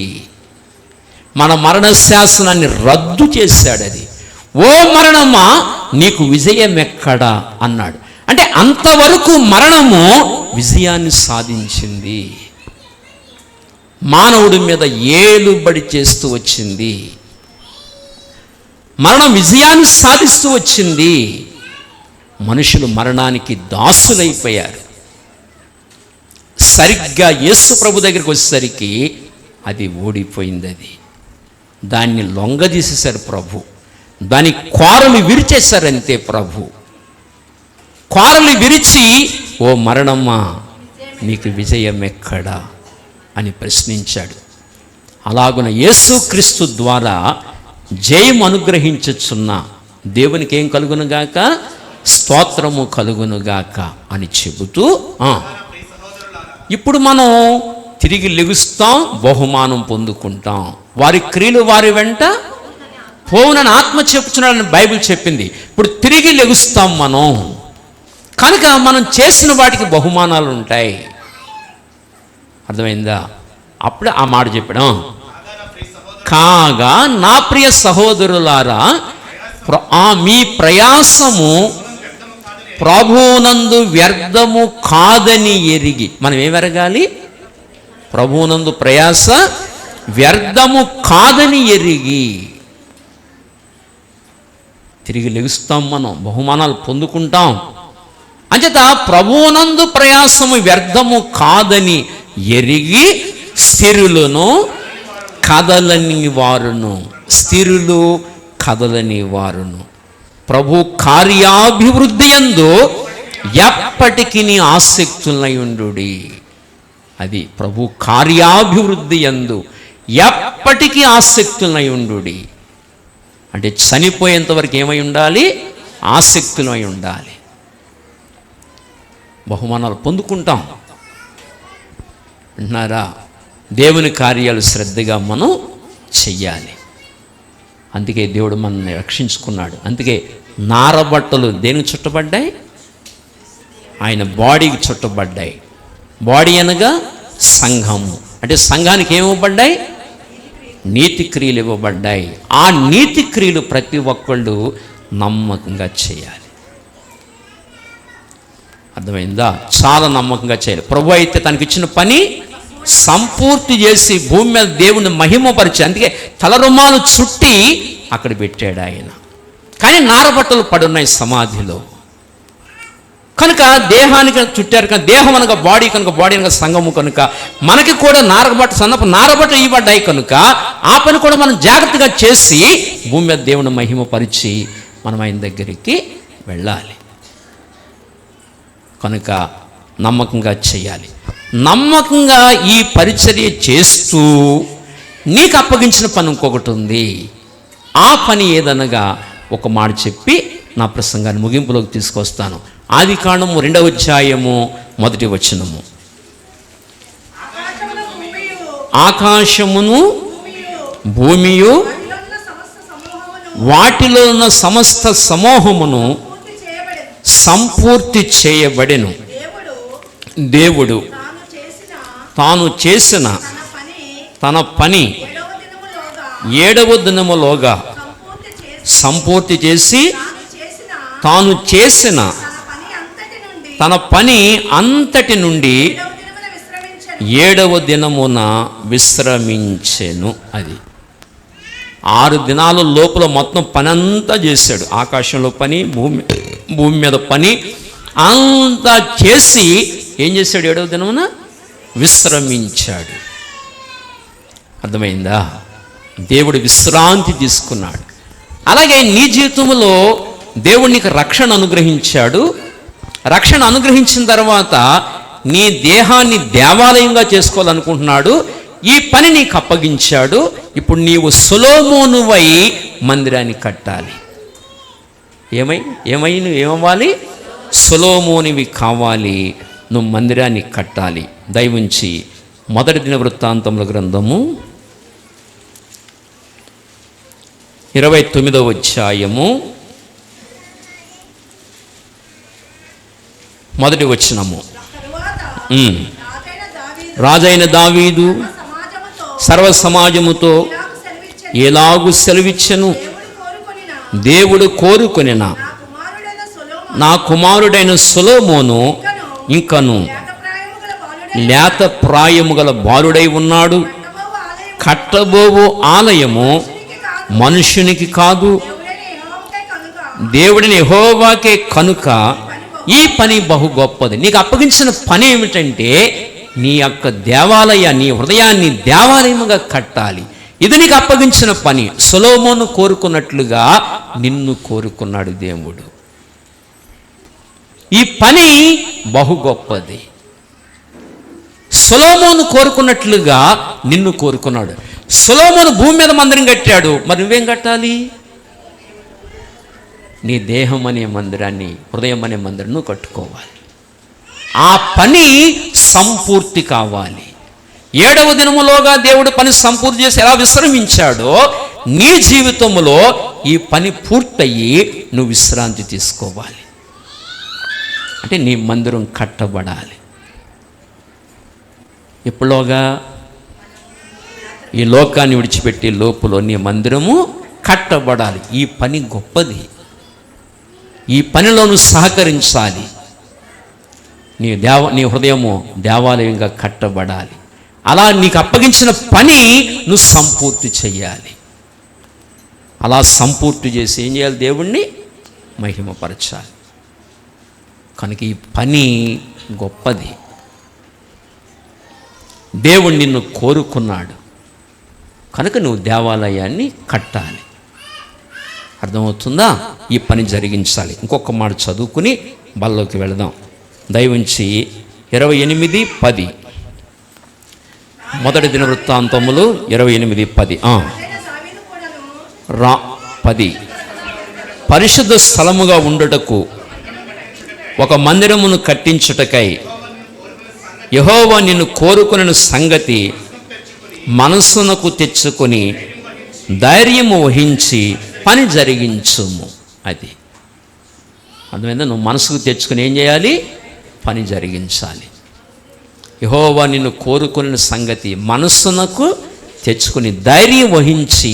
మన మరణ శాసనాన్ని రద్దు చేశాడు. అది ఓ మరణమా నీకు విజయం ఎక్కడా అన్నాడు. అంటే అంతవరకు మరణము విజయాన్ని సాధించింది. మానవుడి మీద ఏలుబడి చేస్తూ వచ్చింది. మరణం విజయాన్ని సాధిస్తూ వచ్చింది. మనుషులు మరణానికి దాసులైపోయారు. సరిగ్గా యేసు ప్రభు దగ్గరికి వచ్చేసరికి అది ఓడిపోయింది. దాన్ని లొంగదీసేశారు ప్రభు. దాని కోరలు విరిచేశారంతే ప్రభు. కోరలు విరిచి ఓ మరణమా నీకు విజయం ఎక్కడా అని ప్రశ్నించాడు. అలాగున యేసుక్రీస్తు ద్వారా జయం అనుగ్రహించుచున్న దేవునికి ఏం కలుగునుగాక? స్తోత్రము కలుగునుగాక అని చెబుతూ ఇప్పుడు మనం తిరిగి లెగుస్తాం, బహుమానం పొందుకుంటాం. వారి క్రియలు వారి వెంట పోవునని ఆత్మ చెప్పుచున్నాడని బైబిల్ చెప్పింది. ఇప్పుడు తిరిగి లెగుస్తాం మనం. కనుక మనం చేసిన వాటికి బహుమానాలు ఉంటాయి. అర్థమైందా? అప్పుడు ఆ మాట చెప్పడం. కాగా నా ప్రియ సహోదరులారా, మీ ప్రయాసము ప్రభువునందు వ్యర్థము కాదని ఎరిగి. మనం ఏమెరగాలి? ప్రభువునందు ప్రయాస వ్యర్థము కాదని ఎరిగి. తిరిగి లెగుస్తాం, మనం బహుమానాలు పొందుకుంటాం. అంచేత ప్రభువునందు ప్రయాసము వ్యర్థము కాదని ఎరిగి స్థిరులను కదలని వారును. స్థిరులు కదలని వారును ప్రభు కార్యాభివృద్ధి యందు ఎప్పటికీ ఆసక్తులై ఉండుడి. అది ప్రభు కార్యాభివృద్ధి యందు ఎప్పటికీ ఆసక్తులై ఉండుడి. అంటే చనిపోయేంత వరకు ఏమై ఉండాలి? ఆసక్తులై ఉండాలి. బహుమానాలు పొందుకుంటాం అంటున్నారా? దేవుని కార్యాలు శ్రద్ధగా మనం చెయ్యాలి. అందుకే దేవుడు మనల్ని రక్షించుకున్నాడు. అందుకే నారబట్టలు దేనికి చుట్టబడ్డాయి? ఆయన బాడీకి చుట్టబడ్డాయి. బాడీ అనగా సంఘము. అంటే సంఘానికి ఏమివ్వబడ్డాయి? నీతి క్రియలు ఇవ్వబడ్డాయి. ఆ నీతి క్రియలు ప్రతి ఒక్కళ్ళు నమ్మకంగా చేయాలి. అర్థమైందా? చాలా నమ్మకంగా చేయాలి. ప్రభు అయితే తనకిచ్చిన పని సంపూర్తి చేసి భూమి మీద దేవుని మహిమపరిచి, అందుకే తలరుమాలు చుట్టి అక్కడ పెట్టాడు ఆయన. కానీ నారబట్టలు పడున్నాయి సమాధిలో. కనుక దేహానికి చుట్టారు. కనుక దేహం అనగా బాడీ, కనుక బాడీ అనగా సంఘము. కనుక మనకి కూడా నారబట్టలు ఇవ్వబడ్డాయి. కనుక ఆ పని కూడా మనం జాగ్రత్తగా చేసి భూమి మీద దేవుని మహిమపరిచి మనం ఆయన దగ్గరికి వెళ్ళాలి. కనుక నమ్మకంగా చేయాలి. నమ్మకంగా ఈ పరిచర్య చేస్తూ నీకు అప్పగించిన పని ఇంకొకటి ఉంది. ఆ పని ఏదనగా ఒక మాట చెప్పి నా ప్రసంగాన్ని ముగింపులోకి తీసుకొస్తాను. ఆదికాండము 2వ అధ్యాయము 1వ వచనము. ఆకాశమును భూమియు వాటిలో ఉన్న సమస్త సమూహమును సంపూర్తి చేయబడెను. దేవుడు తాను చేసిన తన పని 7వ దినములోగా సంపూర్తి చేసి తాను చేసిన తన పని అంతటి నుండి 7వ దినమున విశ్రమించెను. అది 6 దినాల లోపల మొత్తం పని అంతా చేశాడు. ఆకాశంలో పని, భూమి మీద పని అంతా చేసి ఏం చేశాడు? 7వ దినమున విశ్రమించాడు. అర్థమైందా? దేవుడు విశ్రాంతి తీసుకున్నాడు. అలాగే నీ జీవితంలో దేవుడు నీకు రక్షణ అనుగ్రహించాడు. రక్షణ అనుగ్రహించిన తర్వాత నీ దేహాన్ని దేవాలయంగా చేసుకోవాలనుకుంటున్నాడు. ఈ పని నీకు అప్పగించాడు. ఇప్పుడు నీవు సొలొమోనువై మందిరాన్ని కట్టాలి. ఏమవ్వాలి? సొలొమోనువి కావాలి. నువ్వు మందిరాన్ని కట్టాలి. దయవుంచి 1 దినవృత్తాంతముల గ్రంథము 29వ అధ్యాయము 1వ వచనము. రాజైన దావీదు సర్వ సమాజముతో ఎలాగు సెలవిచ్చెను, దేవుడు కోరుకొనిన నా కుమారుడైన సొలొమోను ఇంకను లేత ప్రాయము గల బాలుడై ఉన్నాడు. కట్టబోవు ఆలయము మనుషునికి కాదు, దేవుడిని యెహోవాకే కనుక ఈ పని బహు గొప్పది. నీకు అప్పగించిన పని ఏమిటంటే నీ యొక్క దేవాలయాన్ని, నీ హృదయాన్ని దేవాలయముగా కట్టాలి. ఇది నీకు అప్పగించిన పని. సొలొమోను కోరుకున్నట్లుగా నిన్ను కోరుకున్నాడు దేవుడు. ఈ పని బహు గొప్పది. సొలొమోను కోరుకున్నట్లుగా నిన్ను కోరుకున్నాడు. సొలొమోను భూమి మీద మందిరం కట్టాడు. మరి నువ్వేం కట్టాలి? నీ దేహం అనే మందిరాన్ని, హృదయం అనే మందిరం నువ్వు కట్టుకోవాలి. ఆ పని సంపూర్తి కావాలి. 7వ దినములోగా దేవుడు పని సంపూర్తి చేసి ఎలా విశ్రమించాడో నీ జీవితంలో ఈ పని పూర్తయ్యి నువ్వు విశ్రాంతి తీసుకోవాలి. అంటే నీ మందిరం కట్టబడాలి. ఎప్పుడులోగా? ఈ లోకాన్ని విడిచిపెట్టి లోపల నీ మందిరము కట్టబడాలి. ఈ పని గొప్పది. ఈ పనిలో నువ్వు సహకరించాలి. నీ హృదయము దేవాలయంగా కట్టబడాలి. అలా నీకు అప్పగించిన పని నువ్వు సంపూర్తి చెయ్యాలి. అలా సంపూర్తి చేసి ఏం చేయాలి? దేవుణ్ణి మహిమపరచాలి. కనుక ఈ పని గొప్పది. దేవుడు నిన్ను కోరుకున్నాడు కనుక నువ్వు దేవాలయాన్ని కట్టాలి. అర్థమవుతుందా? ఈ పని జరిగించాలి. ఇంకొక మాట చదువుకుని బల్లోకి వెళదాం. దయవుంచి 28:10 1 దినవృత్తాంతములు 28:10 10 పరిశుద్ధ స్థలముగా ఉండుటకు ఒక మందిరమును కట్టించుటకై యెహోవా నిన్ను కోరుకున్న సంగతి మనస్సునకు తెచ్చుకొని ధైర్యము వహించి పని జరిగించుము. అది అందువల్ల నువ్వు మనసుకు తెచ్చుకొని ఏం చేయాలి? పని జరిగించాలి. యెహోవా నిన్ను కోరుకున్న సంగతి మనస్సునకు తెచ్చుకొని ధైర్యం వహించి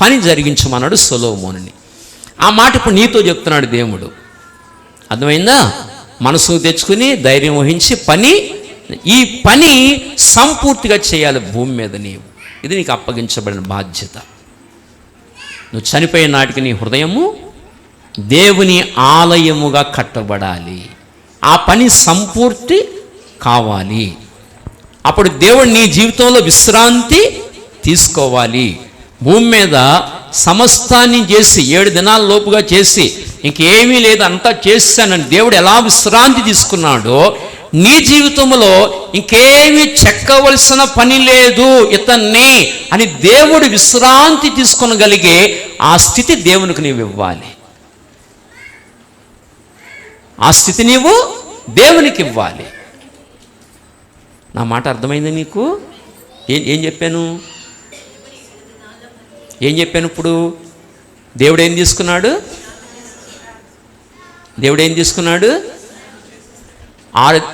పని జరిగించమన్నాడు సొలొమోనుని. ఆ మాట ఇప్పుడు నీతో చెప్తున్నాడు దేవుడు. అర్థమైందా? మనసుకు తెచ్చుకుని ధైర్యం వహించి ఈ పని సంపూర్తిగా చేయాలి భూమి మీద. ఇది నీకు అప్పగించబడిన బాధ్యత. నువ్వు చనిపోయే నాటికి నీ హృదయము దేవుని ఆలయముగా కట్టబడాలి. ఆ పని సంపూర్తి కావాలి. అప్పుడు దేవుడు నీ జీవితంలో విశ్రాంతి తీసుకోవాలి. భూమి మీద సమస్తాన్ని చేసి 7 దినాల లోపుగా చేసి ఇంకేమీ లేదు అంతా చేశానని దేవుడు ఎలా విశ్రాంతి తీసుకున్నాడో నీ జీవితంలో ఇంకేమీ చెక్కవలసిన పని లేదు ఇతన్ని అని దేవుడు విశ్రాంతి తీసుకొనగలిగే ఆ స్థితి దేవునికి నీవు ఇవ్వాలి. ఆ స్థితి నీవు దేవునికి ఇవ్వాలి. నా మాట అర్థమైంది నీకు? ఏం చెప్పాను? ఇప్పుడు దేవుడు ఏం తీసుకున్నాడు?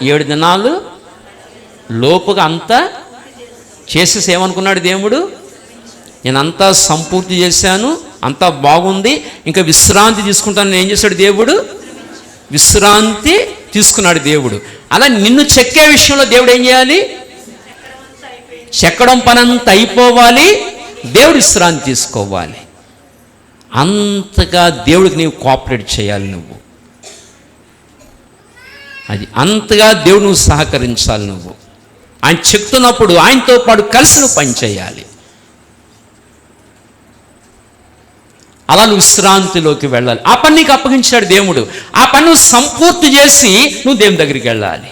7 దినాలు లోపుగా అంతా చేసేసి ఏమనుకున్నాడు దేవుడు? నేనంతా సంపూర్తి చేశాను, అంతా బాగుంది, ఇంకా విశ్రాంతి తీసుకుంటాను. ఏం చేశాడు దేవుడు? విశ్రాంతి తీసుకున్నాడు దేవుడు. అలా నిన్ను చెక్కే విషయంలో దేవుడు ఏం చేయాలి? చెక్కడం పనంతా అయిపోవాలి, దేవుడు విశ్రాంతి తీసుకోవాలి. అంతగా దేవుడికి నీవు కోఆపరేట్ చేయాలి. నువ్వు అది అంతగా దేవుడు నువ్వు సహకరించాలి. నువ్వు ఆయన చెప్తున్నప్పుడు ఆయనతో పాటు కలిసి నువ్వు పని చేయాలి. అలా నువ్వు విశ్రాంతిలోకి వెళ్ళాలి. ఆ పని నీకు అప్పగించాడు దేవుడు. ఆ పని నువ్వు సంపూర్తి చేసి నువ్వు దేవుని దగ్గరికి వెళ్ళాలి.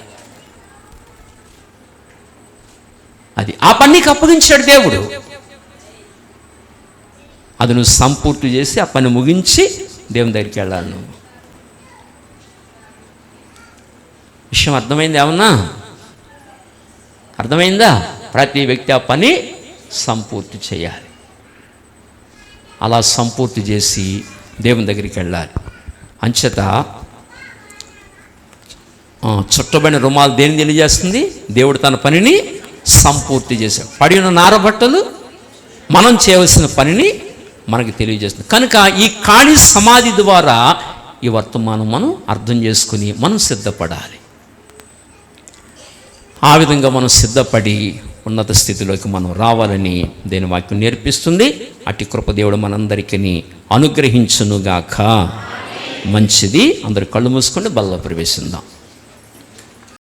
అది ఆ పని నీకు అప్పగించాడు దేవుడు. అది నువ్వు సంపూర్తి చేసి ఆ పని ముగించి దేవుని దగ్గరికి వెళ్ళాలి. నువ్వు విషయం అర్థమైంది? ఏమన్నా అర్థమైందా? ప్రతి వ్యక్తి ఆ పని సంపూర్తి చేయాలి. అలా సంపూర్తి చేసి దేవుని దగ్గరికి వెళ్ళాలి. అంచేత చుట్టబడిన రుమాలు దేన్ని తెలియజేస్తుంది? దేవుడు తన పనిని సంపూర్తి చేశాడు. పడిన నారబట్టలు మనం చేయవలసిన పనిని మనకి తెలియజేస్తుంది. కనుక ఈ ఖాళీ సమాధి ద్వారా ఈ వర్తమానం మనం అర్థం చేసుకుని మనం సిద్ధపడాలి. ఆ విధంగా మనం సిద్ధపడి ఉన్నత స్థితిలోకి మనం రావాలని దేని వాక్యం నేర్పిస్తుంది. అట్టి కృప దేవుడు మనందరికీ అనుగ్రహించునుగాక. మంచిది. అందరు కళ్ళు మూసుకొని బల్ల ప్రవేశిద్దాం.